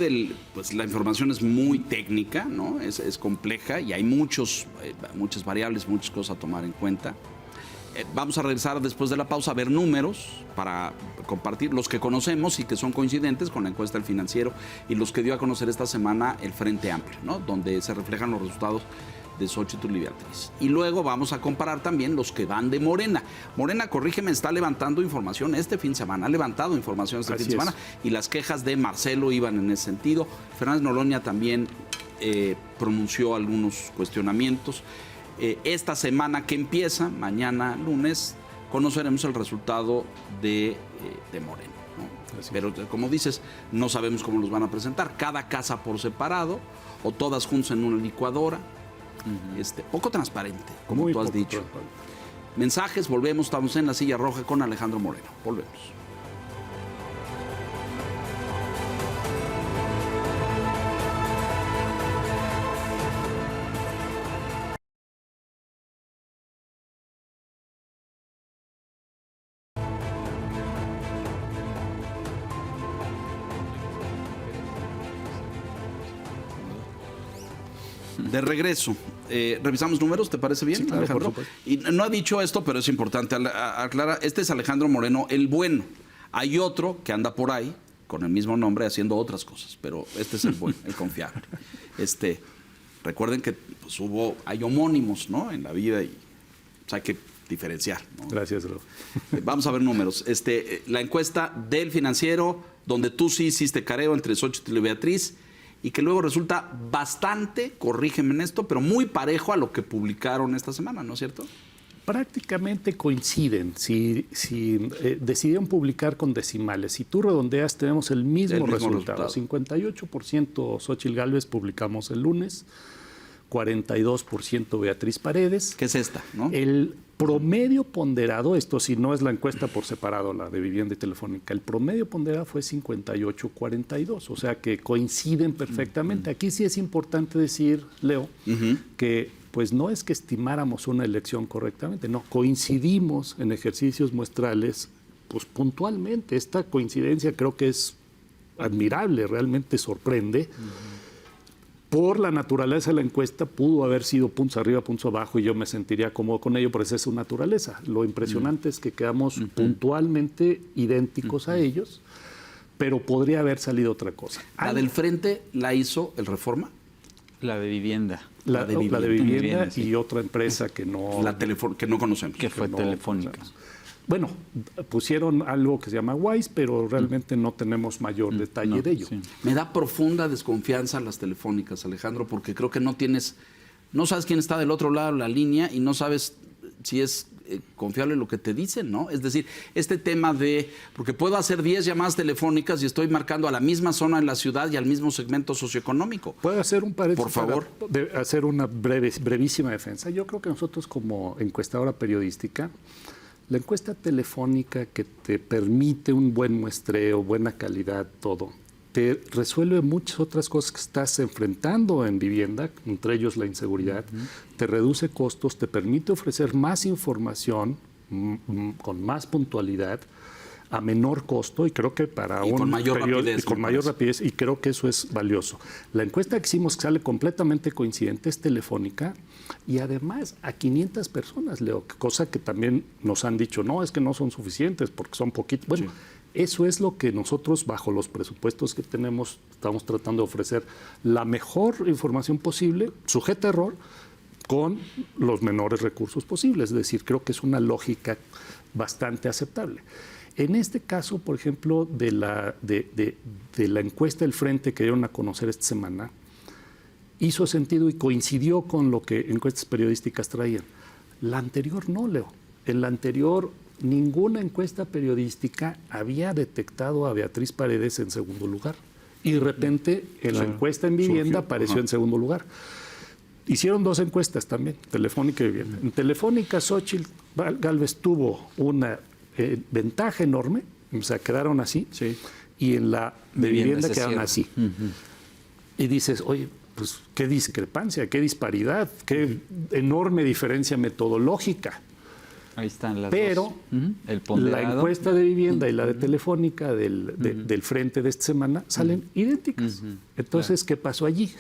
S1: pues la información es muy técnica, ¿no? Es compleja y hay muchas variables, muchas cosas a tomar en cuenta. Vamos a regresar después de la pausa a ver números para compartir los que conocemos y que son coincidentes con la encuesta del Financiero y los que dio a conocer esta semana el Frente Amplio, ¿no? Donde se reflejan los resultados de Xóchitl y Beatriz. Y luego vamos a comparar también los que van de Morena. Morena, corrígeme, está levantando información este fin de semana, ha levantado información este
S2: Así
S1: fin de semana y las quejas de Marcelo iban en ese sentido. Fernández Noroña también pronunció algunos cuestionamientos. Esta semana que empieza, mañana lunes, conoceremos el resultado de Morena, ¿no? Pero como dices, no sabemos cómo los van a presentar. Cada casa por separado o todas juntas en una licuadora. Poco transparente, como
S2: Muy
S1: tú has
S2: poco
S1: dicho.
S2: transparente.
S1: Mensajes, volvemos, estamos en La Silla Roja con Alejandro Moreno. Volvemos. De regreso, revisamos números, ¿te parece bien,
S2: Sí, claro,
S1: Alejandro?
S2: por
S1: Y no ha dicho esto, pero es importante aclarar. Este es Alejandro Moreno, el bueno. Hay otro que anda por ahí con el mismo nombre haciendo otras cosas, pero este es el bueno, el confiable. Recuerden que pues, hay homónimos, ¿no? En la vida y pues, hay que diferenciar, ¿no?
S2: Gracias, Raúl.
S1: Vamos a ver números. La encuesta del Financiero, donde tú sí hiciste careo entre Xóchitl y Beatriz, y que luego resulta bastante, corrígeme en esto, pero muy parejo a lo que publicaron esta semana, ¿no es cierto?
S2: Prácticamente coinciden. Si decidieron publicar con decimales, si tú redondeas, tenemos el mismo resultado. 58% Xóchitl Gálvez publicamos el lunes, 42% Beatriz Paredes.
S1: ¿Qué es esta, no?
S2: El promedio ponderado, esto sí no es la encuesta por separado, la de Vivienda y Telefónica, el promedio ponderado fue 58-42, o sea que coinciden perfectamente. Aquí sí es importante decir, Leo, que pues no es que estimáramos una elección correctamente, no, coincidimos en ejercicios muestrales pues puntualmente. Esta coincidencia creo que es admirable, realmente sorprende. Por la naturaleza de la encuesta pudo haber sido puntos arriba, puntos abajo, y yo me sentiría cómodo con ello, pero esa es su naturaleza. Lo impresionante es que quedamos puntualmente idénticos a ellos, pero podría haber salido otra cosa.
S1: ¿La del Frente la hizo el Reforma?
S3: La de vivienda.
S2: La de vivienda
S3: sí.
S2: Y otra empresa que no...
S1: Que no conocemos.
S3: Que fue Telefónica.
S2: conocemos. Bueno, pusieron algo que se llama Wise, pero realmente no tenemos mayor detalle de ello.
S3: Sí.
S1: Me da profunda desconfianza las telefónicas, Alejandro, porque creo que no sabes quién está del otro lado de la línea y no sabes si es confiable lo que te dicen, ¿no? Es decir, este tema porque puedo hacer 10 llamadas telefónicas y estoy marcando a la misma zona en la ciudad y al mismo segmento socioeconómico.
S2: ¿Puedo hacer un paréntesis?
S1: Por favor.
S2: Para hacer una brevísima defensa. Yo creo que nosotros como encuestadora periodística, la encuesta telefónica que te permite un buen muestreo, buena calidad, todo, te resuelve muchas otras cosas que estás enfrentando en vivienda, entre ellos la inseguridad, te reduce costos, te permite ofrecer más información con más puntualidad, a menor costo, y creo que para
S1: y
S2: un
S1: con mayor
S2: periodo,
S1: rapidez,
S2: y con mayor rapidez, y creo que eso es valioso. La encuesta que hicimos, que sale completamente coincidente, es telefónica, y además a 500 personas, Leo, cosa que también nos han dicho, no, es que no son suficientes porque son poquitos. Bueno, sí. Eso es lo que nosotros, bajo los presupuestos que tenemos, estamos tratando de ofrecer la mejor información posible, sujeta a error, con los menores recursos posibles. Es decir, creo que es una lógica bastante aceptable. En este caso, por ejemplo, de la encuesta del Frente que dieron a conocer esta semana, hizo sentido y coincidió con lo que encuestas periodísticas traían. La anterior no, Leo. En la anterior, ninguna encuesta periodística había detectado a Beatriz Paredes en segundo lugar. Y de repente, en la encuesta en vivienda apareció en segundo lugar. Hicieron 2 encuestas también, Telefónica y Vivienda. En Telefónica, Xóchitl Gálvez tuvo una ventaja enorme, o sea, quedaron así,
S1: sí.
S2: Y en la de vivienda quedaron así.
S3: Uh-huh.
S2: Y dices, oye, pues qué discrepancia, qué disparidad, qué enorme diferencia metodológica.
S3: Ahí están las
S2: dos. Pero la encuesta de vivienda y la de Telefónica del Frente de esta semana salen idénticas. Entonces, ¿qué pasó allí?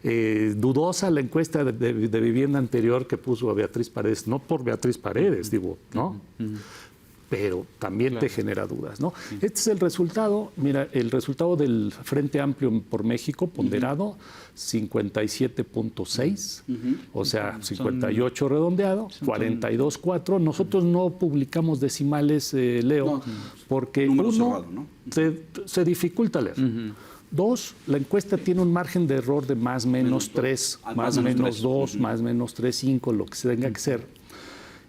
S2: Dudosa la encuesta de vivienda anterior que puso a Beatriz Paredes, no por Beatriz Paredes, digo, ¿no? Pero también te genera dudas, ¿no? Este es el resultado, mira, el resultado del Frente Amplio por México, ponderado, 57.6, o sea, 58 redondeado, 42.4. Nosotros no publicamos decimales, Leo, porque uno, cerrado, ¿no? se dificulta leer. 2, la encuesta tiene un margen de error de más menos 3, más menos 2, más menos 3, 5, lo que se tenga que ser.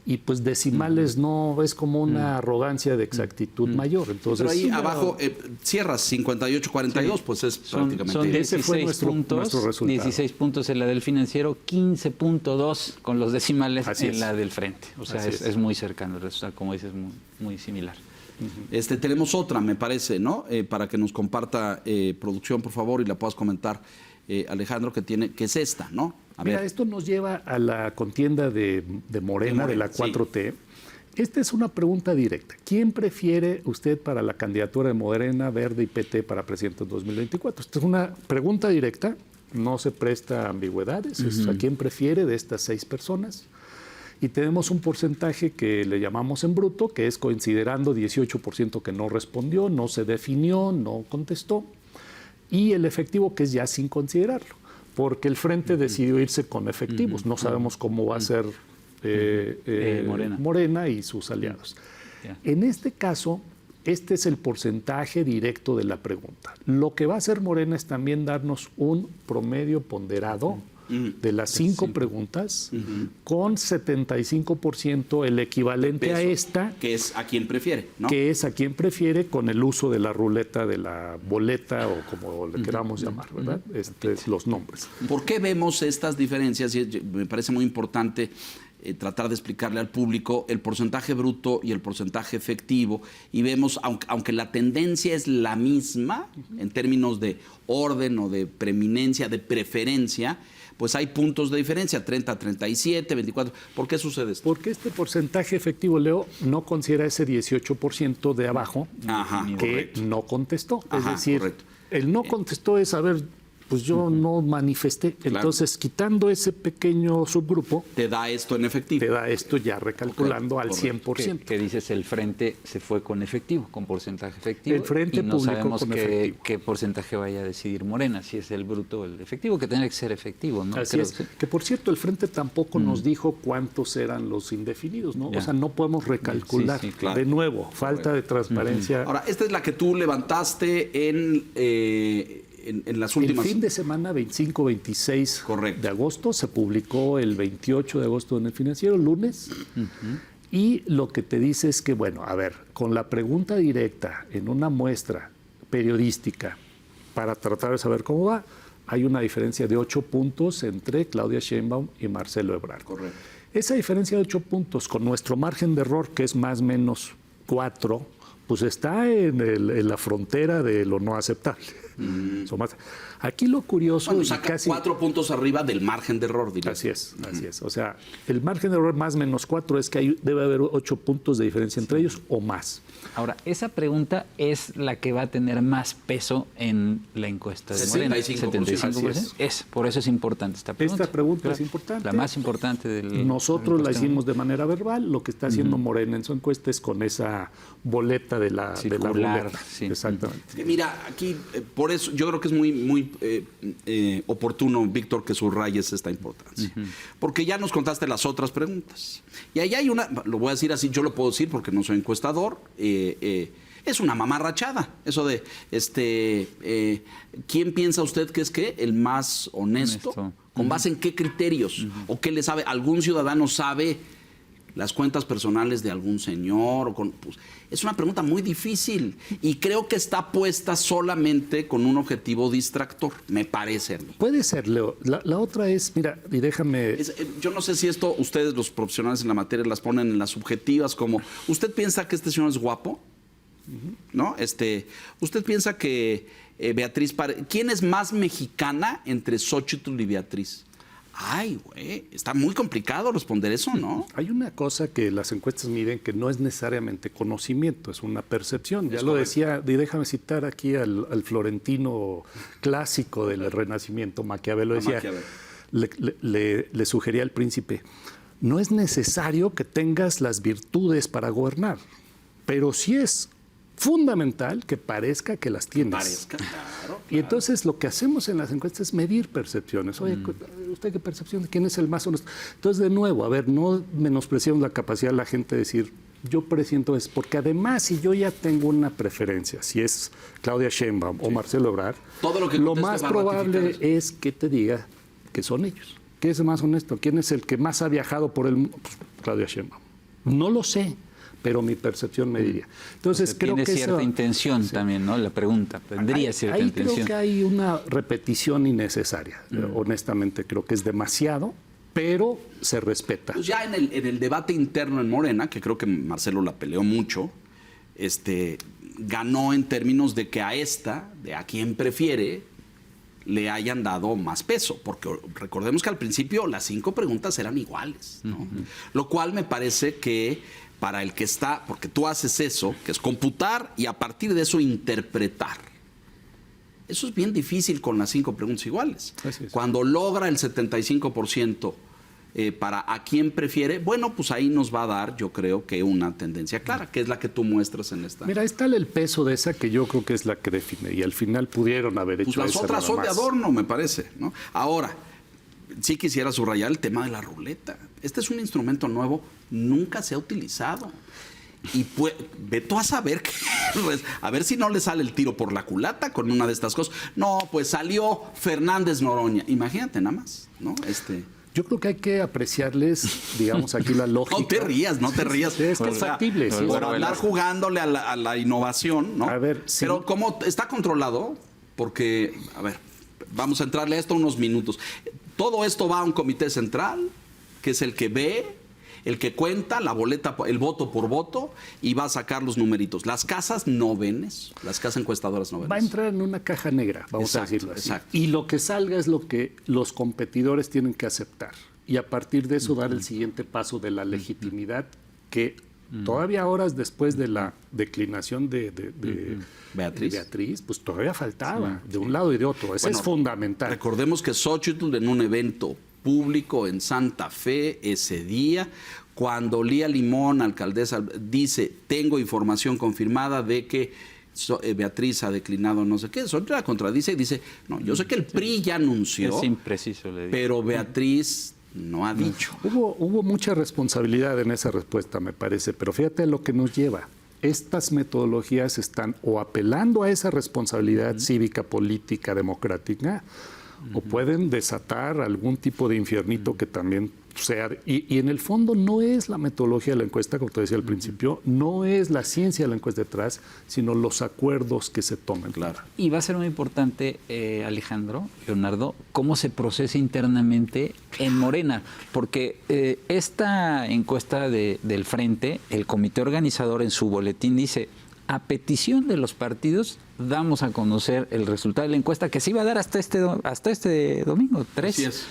S2: Y pues decimales no es como una arrogancia de exactitud mayor. Entonces,
S1: pero ahí abajo cierras 58-42, pues es prácticamente...
S3: Son 16
S2: ese fue nuestro resultado. 16
S3: puntos en la del financiero, 15.2 con los decimales en la del Frente. O sea, es muy cercano el resultado, como dices, muy similar.
S1: Tenemos otra, me parece, ¿no? Para que nos comparta producción, por favor, y la puedas comentar, Alejandro, que es esta, ¿no?
S2: Mira, esto nos lleva a la contienda de Morena, de la 4T. Sí. Esta es una pregunta directa. ¿Quién prefiere usted para la candidatura de Morena, Verde y PT para presidente en 2024? Esta es una pregunta directa, no se presta a ambigüedades. Es a quién prefiere de estas 6 personas. Y tenemos un porcentaje que le llamamos en bruto, que es considerando 18% que no respondió, no se definió, no contestó, y el efectivo, que es ya sin considerarlo, porque el Frente decidió irse con efectivos. No sabemos cómo va a ser Morena y sus aliados. En este caso, este es el porcentaje directo de la pregunta. Lo que va a hacer Morena es también darnos un promedio ponderado de las 5 preguntas, con 75% el equivalente a esta.
S1: Que es a quien prefiere, ¿no?
S2: Que es a quien prefiere, con el uso de la ruleta, de la boleta, o como le queramos llamar, ¿verdad? Los nombres.
S1: ¿Por qué vemos estas diferencias? Y me parece muy importante tratar de explicarle al público el porcentaje bruto y el porcentaje efectivo, y vemos, aunque la tendencia es la misma en términos de orden o de preeminencia, de preferencia, pues hay puntos de diferencia, 30, 37, 24. ¿Por qué sucede esto?
S2: Porque este porcentaje efectivo, Leo, no considera ese 18% de abajo que no contestó. Es decir, el no contestó es, a ver, pues yo no manifesté.
S1: Claro.
S2: Entonces, quitando ese pequeño subgrupo,
S1: Te da esto en efectivo.
S2: te da esto ya recalculando al 100%.
S3: Que dices el frente se fue con efectivo, con porcentaje efectivo.
S2: El frente
S3: y no
S2: publicó
S3: sabemos
S2: con efectivo.
S3: qué porcentaje vaya a decidir Morena, si es el bruto o el efectivo, que tendría que ser efectivo, ¿no?
S2: Así
S3: Creo,
S2: es.
S3: sí.
S2: Que por cierto, el frente tampoco nos dijo cuántos eran los indefinidos, ¿no?
S3: Ya.
S2: O sea, no podemos recalcular.
S3: Sí, claro.
S2: De nuevo, falta de transparencia.
S1: Ahora, esta es la que tú levantaste en las últimas.
S2: El fin de semana 25-26
S1: Correcto.
S2: de agosto se publicó el 28 de agosto en el Financiero, lunes. Y lo que te dice es que, bueno, a ver, con la pregunta directa en una muestra periodística para tratar de saber cómo va, hay una diferencia de 8 puntos entre Claudia Sheinbaum y Marcelo Ebrard.
S1: Correcto.
S2: Esa diferencia de 8 puntos, con nuestro margen de error, que es más o menos 4, pues está en la frontera de lo no aceptable. Son más. Aquí lo curioso...
S1: Bueno,
S2: y
S1: saca
S2: casi
S1: 4 puntos arriba del margen de error, diría.
S2: Así es, así es. O sea, el margen de error más menos 4 es que debe haber 8 puntos de diferencia entre ellos o más.
S3: Ahora, esa pregunta es la que va a tener más peso en la encuesta de Morena.
S1: 75%.
S2: Así es.
S3: Por eso es importante esta pregunta.
S2: Esta pregunta es importante.
S3: La más importante del...
S2: Nosotros la
S3: encuesta.
S2: hicimos de manera verbal. Lo que está haciendo Morena en su encuesta es con esa boleta de la
S3: Circular,
S2: ruleta.
S3: sí.
S2: Exactamente.
S1: Mira, aquí, por eso, yo creo que es muy oportuno, Víctor, que subrayes esta importancia. Porque ya nos contaste las otras preguntas. Y ahí hay una, lo voy a decir así, yo lo puedo decir porque no soy encuestador, es una mamarrachada. Eso de, ¿quién piensa usted que es el más honesto? ¿Con base en qué criterios? ¿O qué le sabe? ¿Algún ciudadano sabe las cuentas personales de algún señor? Pues, es una pregunta muy difícil y creo que está puesta solamente con un objetivo distractor, me parece a mí.
S2: Puede ser, Leo. La otra es, mira, y déjame...
S1: Yo no sé si esto ustedes, los profesionales en la materia, las ponen en las subjetivas, como, ¿usted piensa que este señor es guapo? ¿No? ¿Usted piensa que Beatriz... ¿Quién es más mexicana entre Xóchitl y Beatriz? Ay, güey, está muy complicado responder eso, ¿no?
S2: Hay una cosa que las encuestas miden que no es necesariamente conocimiento, es una percepción. Ya
S1: Es
S2: lo
S1: correcto.
S2: decía, y déjame citar aquí al florentino clásico del Renacimiento, Maquiavelo, decía, le sugería al príncipe, no es necesario que tengas las virtudes para gobernar, pero sí es fundamental que parezca que las tienes.
S1: Parezca, claro.
S2: Y entonces lo que hacemos en las encuestas es medir percepciones. Oye, ¿usted qué percepción de quién es el más honesto? Entonces, de nuevo, a ver, no menospreciamos la capacidad de la gente de decir, yo presiento es, porque además, si yo ya tengo una preferencia, si es Claudia Sheinbaum o Marcelo Ebrard,
S1: Todo lo que
S2: lo
S1: conteste
S2: más
S1: va a
S2: probable
S1: ratificar
S2: es que te diga que son ellos. ¿Quién es el más honesto? ¿Quién es el que más ha viajado por el mundo? Pues, Claudia Sheinbaum. No lo sé, pero mi percepción me diría. Entonces, creo
S3: tiene
S2: que
S3: cierta intención también, ¿no? La pregunta tendría cierta
S2: ahí
S3: intención.
S2: creo que hay una repetición innecesaria. Honestamente, creo que es demasiado, pero se respeta.
S1: Pues ya en el debate interno en Morena, que creo que Marcelo la peleó mucho, ganó en términos de que de a quien prefiere, le hayan dado más peso, porque recordemos que al principio las 5 preguntas eran iguales, ¿no? Lo cual me parece que para el que está, porque tú haces eso, que es computar y a partir de eso interpretar. Eso es bien difícil con las 5 preguntas iguales.
S2: Así es.
S1: Cuando logra el 75% para a quién prefiere, bueno, pues ahí nos va a dar, yo creo que una tendencia clara, que es la que tú muestras en esta.
S2: Mira, ahí está el peso de esa que yo creo que es la que define. Y al final pudieron haber hecho
S1: Pues las
S2: esa
S1: otras
S2: nada
S1: son de
S2: más.
S1: adorno, me parece, ¿no? Ahora, sí quisiera subrayar el tema de la ruleta. Este es un instrumento nuevo, nunca se ha utilizado. Y ve tú a saber a ver si no le sale el tiro por la culata con una de estas cosas. No, pues salió Fernández Noroña. Imagínate nada más, ¿no?
S2: Yo creo que hay que apreciarles, digamos, aquí la lógica.
S1: No te rías.
S2: Sí, es que es factible. Sí.
S1: Por andar jugándole a la innovación, ¿no?
S2: A ver, sí.
S1: Pero ¿cómo está controlado? Porque, a ver, vamos a entrarle a esto unos minutos. Todo esto va a un comité central, que es el que ve, el que cuenta la boleta, el voto por voto, y va a sacar los numeritos. Las casas no ven eso, las casas encuestadoras no ven
S2: Va a
S1: eso.
S2: entrar en una caja negra, vamos a decirlo así.
S1: Exacto.
S2: Y lo que salga es lo que los competidores tienen que aceptar. Y a partir de eso dar el siguiente paso de la legitimidad que todavía horas después de la declinación de Beatriz, pues todavía faltaba de un lado y de otro. Eso es fundamental.
S1: Recordemos que Xóchitl en un evento público en Santa Fe ese día, cuando Lía Limón, alcaldesa, dice, tengo información confirmada de que Beatriz ha declinado no sé qué, Xóchitl la contradice y dice, no, yo sé que el PRI ya anunció,
S3: es impreciso, le digo.
S1: pero Beatriz no ha dicho.
S2: Hubo mucha responsabilidad en esa respuesta, me parece, pero fíjate a lo que nos lleva. Estas metodologías están o apelando a esa responsabilidad cívica, política, democrática, o pueden desatar algún tipo de infiernito que también sea. Y en el fondo no es la metodología de la encuesta, como te decía al principio, no es la ciencia de la encuesta detrás, sino los acuerdos que se toman.
S1: Claro.
S3: Y va a ser muy importante, Alejandro, Leonardo, cómo se procesa internamente en Morena, porque esta encuesta del Frente, el comité organizador en su boletín dice, a petición de los partidos, damos a conocer el resultado de la encuesta que se iba a dar hasta este domingo, 3.
S1: Así es.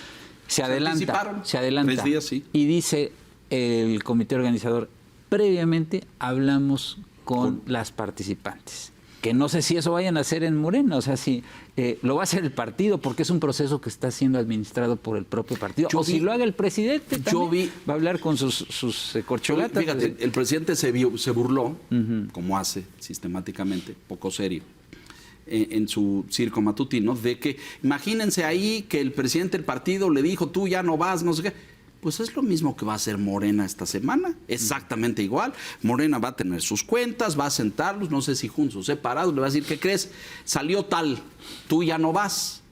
S3: Se adelanta.
S1: 3 días, sí.
S3: Y dice el comité organizador, previamente hablamos con las participantes. Que no sé si eso vayan a hacer en Morena, o sea, si lo va a hacer el partido, porque es un proceso que está siendo administrado por el propio partido. Si lo haga el presidente, también va a hablar con sus corcholatas.
S1: Fíjate, el presidente se burló, como hace sistemáticamente, poco serio, en su circo matutino, de que imagínense ahí que el presidente del partido le dijo, tú ya no vas, no sé qué. Pues es lo mismo que va a hacer Morena esta semana, exactamente igual. Morena va a tener sus cuentas, va a sentarlos, no sé si juntos o separados, le va a decir, ¿qué crees? Salió tal, tú ya no vas.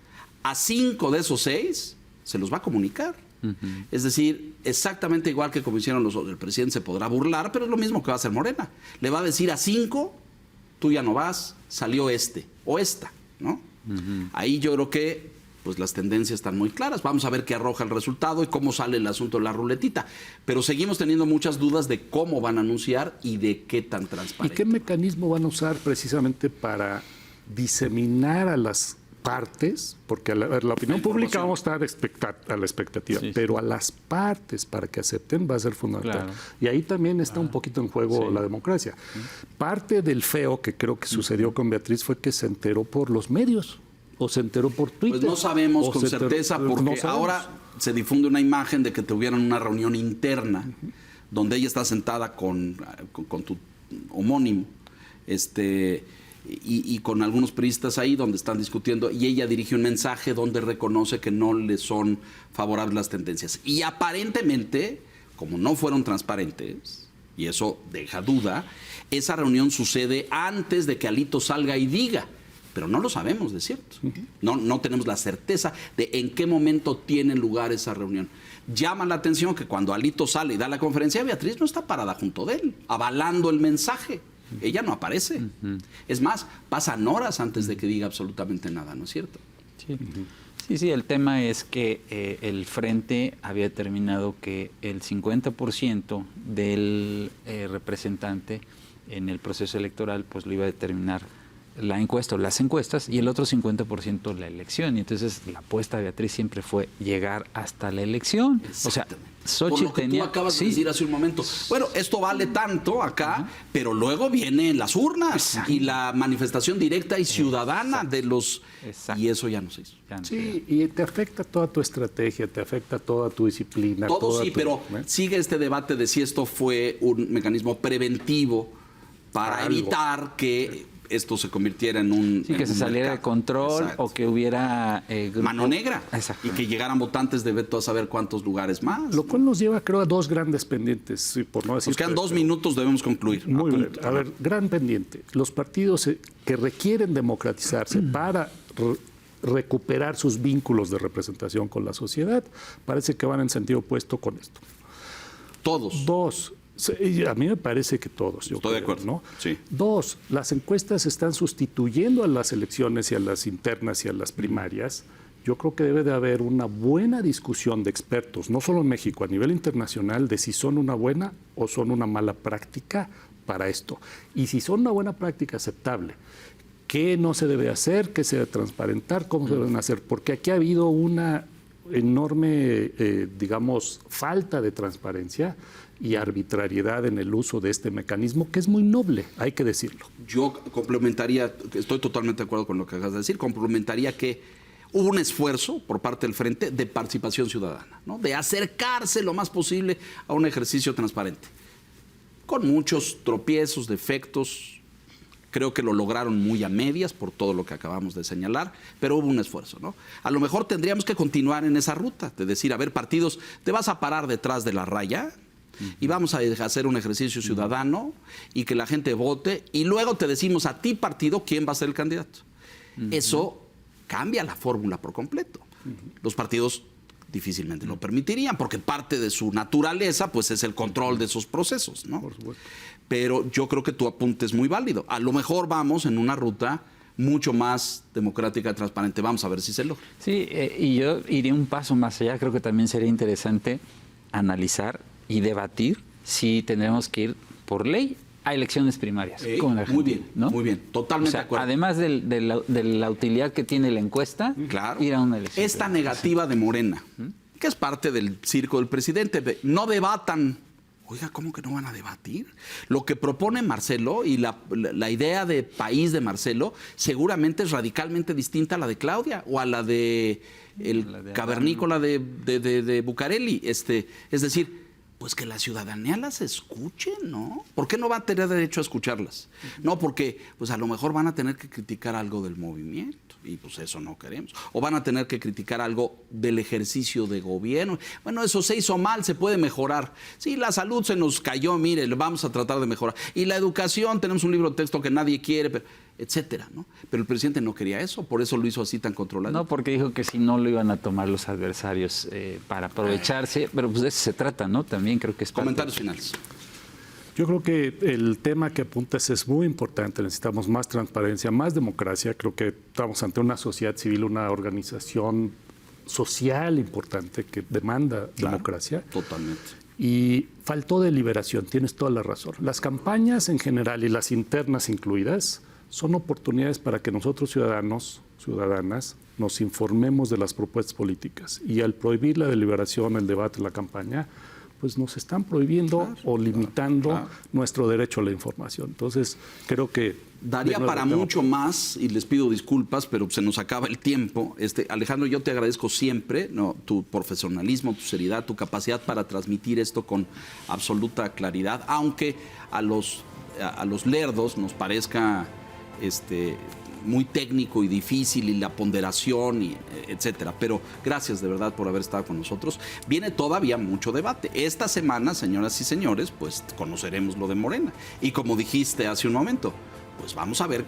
S1: A 5 de esos 6 se los va a comunicar. Es decir, exactamente igual que como hicieron los otros. El presidente se podrá burlar, pero es lo mismo que va a hacer Morena. Le va a decir a 5, tú ya no vas, salió este o esta, ¿no? Ahí yo creo que pues las tendencias están muy claras. Vamos a ver qué arroja el resultado y cómo sale el asunto de la ruletita. Pero seguimos teniendo muchas dudas de cómo van a anunciar y de qué tan transparente.
S2: ¿Y qué mecanismo van a usar precisamente para diseminar a las partes? Porque a la opinión pública vamos a estar a la expectativa, pero a las partes para que acepten va a ser fundamental. Claro. Y ahí también está un poquito en juego la democracia. Parte del feo que creo que sucedió con Beatriz fue que se enteró por los medios. ¿O se enteró por Twitter?
S1: Pues no sabemos con certeza, porque ahora se difunde una imagen de que tuvieron una reunión interna donde ella está sentada con tu homónimo y con algunos periodistas ahí donde están discutiendo, y ella dirige un mensaje donde reconoce que no le son favorables las tendencias. Y aparentemente, como no fueron transparentes, y eso deja duda, esa reunión sucede antes de que Alito salga y diga. Pero no lo sabemos, de cierto. No tenemos la certeza de en qué momento tiene lugar esa reunión. Llama la atención que cuando Alito sale y da la conferencia, Beatriz no está parada junto de él, avalando el mensaje. Ella no aparece. Es más, pasan horas antes de que diga absolutamente nada, ¿no es cierto?
S3: Sí, el tema es que el Frente había determinado que el 50% del representante en el proceso electoral pues lo iba a determinar la encuesta o las encuestas, y el otro 50% la elección. Y entonces la apuesta de Beatriz siempre fue llegar hasta la elección. O sea,
S1: Por lo que tú acabas de decir hace un momento. Bueno, esto vale tanto acá, pero luego vienen las urnas y la manifestación directa y ciudadana de los... Y eso ya no se hizo.
S2: Sí, y te afecta toda tu estrategia, te afecta toda tu disciplina.
S1: Todo sí, pero sigue este debate de si esto fue un mecanismo preventivo para evitar que esto se convirtiera en un...
S3: Sí, que se saliera de control o que hubiera...
S1: mano negra. Y que llegaran votantes de veto a saber cuántos lugares más.
S2: Lo cual nos lleva, creo, a 2 grandes pendientes, por no decir...
S1: Nos quedan 2 minutos, debemos concluir.
S2: Muy bien. A ver, gran pendiente. Los partidos que requieren democratizarse para recuperar sus vínculos de representación con la sociedad, parece que van en sentido opuesto con esto.
S1: Todos.
S2: 2. A mí me parece que todos.
S1: Estoy de acuerdo.
S2: ¿no?
S1: Sí.
S2: 2, las encuestas están sustituyendo a las elecciones y a las internas y a las primarias, yo creo que debe de haber una buena discusión de expertos, no solo en México, a nivel internacional, de si son una buena o son una mala práctica para esto. Y si son una buena práctica aceptable, ¿qué no se debe hacer? ¿Qué se debe transparentar? ¿Cómo se deben hacer? Porque aquí ha habido una enorme, digamos, falta de transparencia y arbitrariedad en el uso de este mecanismo, que es muy noble, hay que decirlo.
S1: Yo complementaría, estoy totalmente de acuerdo con lo que acabas de decir, complementaría que hubo un esfuerzo por parte del Frente de participación ciudadana, ¿no? De acercarse lo más posible a un ejercicio transparente, con muchos tropiezos, defectos. Creo que lo lograron muy a medias por todo lo que acabamos de señalar, pero hubo un esfuerzo, ¿no? A lo mejor tendríamos que continuar en esa ruta, de decir, a ver, partidos, te vas a parar detrás de la raya y vamos a hacer un ejercicio ciudadano y que la gente vote y luego te decimos a ti, partido, quién va a ser el candidato. Eso cambia la fórmula por completo. Los partidos difícilmente lo permitirían, porque parte de su naturaleza pues es el control de esos procesos, ¿no?
S2: Por supuesto.
S1: Pero yo creo que tu apunte es muy válido. A lo mejor vamos en una ruta mucho más democrática y transparente. Vamos a ver si se logra.
S3: Sí, y yo iría un paso más allá. Creo que también sería interesante analizar y debatir si tendremos que ir por ley a elecciones primarias. Como en Argentina,
S1: muy bien,
S3: ¿no?
S1: muy bien. Totalmente
S3: O sea,
S1: de acuerdo.
S3: además de la utilidad que tiene la encuesta,
S1: Claro.
S3: ir a una elección.
S1: Esta negativa de Morena, que es parte del circo del presidente, no debatan. Oiga, ¿cómo que no van a debatir? Lo que propone Marcelo y la idea de país de Marcelo seguramente es radicalmente distinta a la de Claudia o a la de el cavernícola de Bucareli. Es decir, pues que la ciudadanía las escuche, ¿no? ¿Por qué no va a tener derecho a escucharlas? No, porque pues a lo mejor van a tener que criticar algo del movimiento y pues eso no queremos. O van a tener que criticar algo del ejercicio de gobierno. Bueno, eso se hizo mal, se puede mejorar. Sí, la salud se nos cayó, mire, lo vamos a tratar de mejorar. Y la educación, tenemos un libro de texto que nadie quiere, pero, etcétera, ¿no? Pero el presidente no quería eso, por eso lo hizo así tan controlado.
S3: No, porque dijo que si no lo iban a tomar los adversarios para aprovecharse, pero pues de eso se trata, ¿no? También creo que es parte.
S1: Comentarios finales.
S2: Yo creo que el tema que apuntas es muy importante. Necesitamos más transparencia, más democracia. Creo que estamos ante una sociedad civil, una organización social importante que demanda democracia.
S1: Totalmente.
S2: Y faltó deliberación, tienes toda la razón. Las campañas en general y las internas incluidas son oportunidades para que nosotros ciudadanos, ciudadanas, nos informemos de las propuestas políticas. Y al prohibir la deliberación, el debate, la campaña, pues nos están prohibiendo o limitando nuestro derecho a la información. Entonces, creo que
S1: daría para mucho más, y les pido disculpas, pero se nos acaba el tiempo. Alejandro, yo te agradezco siempre, ¿no? Tu profesionalismo, tu seriedad, tu capacidad para transmitir esto con absoluta claridad, aunque a los lerdos nos parezca muy técnico y difícil y la ponderación, y etcétera. Pero gracias de verdad por haber estado con nosotros. Viene todavía mucho debate. Esta semana, señoras y señores, pues conoceremos lo de Morena. Y como dijiste hace un momento, pues vamos a ver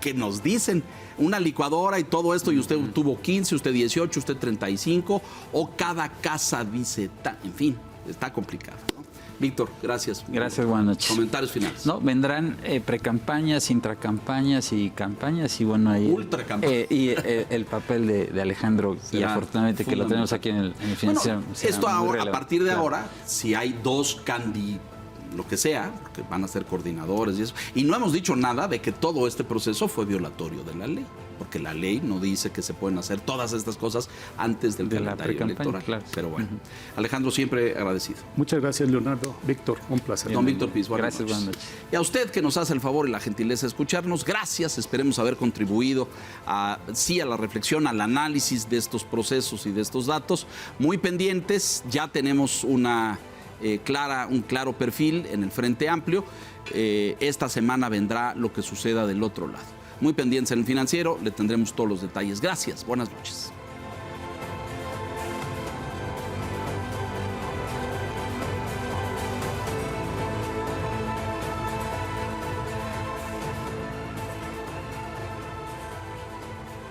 S1: qué nos dicen. Una licuadora y todo esto, y usted tuvo 15, usted 18, usted 35, o cada casa dice, en fin, está complicado, ¿no? Víctor, gracias.
S3: Gracias, buenas noches.
S1: Comentarios finales.
S3: No, vendrán precampañas, intracampañas y campañas, y bueno, ahí
S1: ultracampañas.
S3: Y el papel de Alejandro, y afortunadamente que lo tenemos aquí en el financiero.
S1: Bueno, esto ahora, a partir de ahora, si hay dos lo que sea, que van a ser coordinadores y eso. Y no hemos dicho nada de que todo este proceso fue violatorio de la ley, porque la ley no dice que se pueden hacer todas estas cosas antes del calendario electoral. Claro. Pero bueno, Alejandro, siempre agradecido.
S2: Muchas gracias, Leonardo. Víctor, un placer.
S1: Don Víctor Piz, buenas
S3: noches. Buenas noches.
S1: Y a usted que nos hace el favor y la gentileza de escucharnos, gracias. Esperemos haber contribuido a la reflexión, al análisis de estos procesos y de estos datos. Muy pendientes, ya tenemos un claro perfil en el Frente Amplio. Esta semana vendrá lo que suceda del otro lado. Muy pendientes en el financiero, le tendremos todos los detalles. Gracias, buenas noches.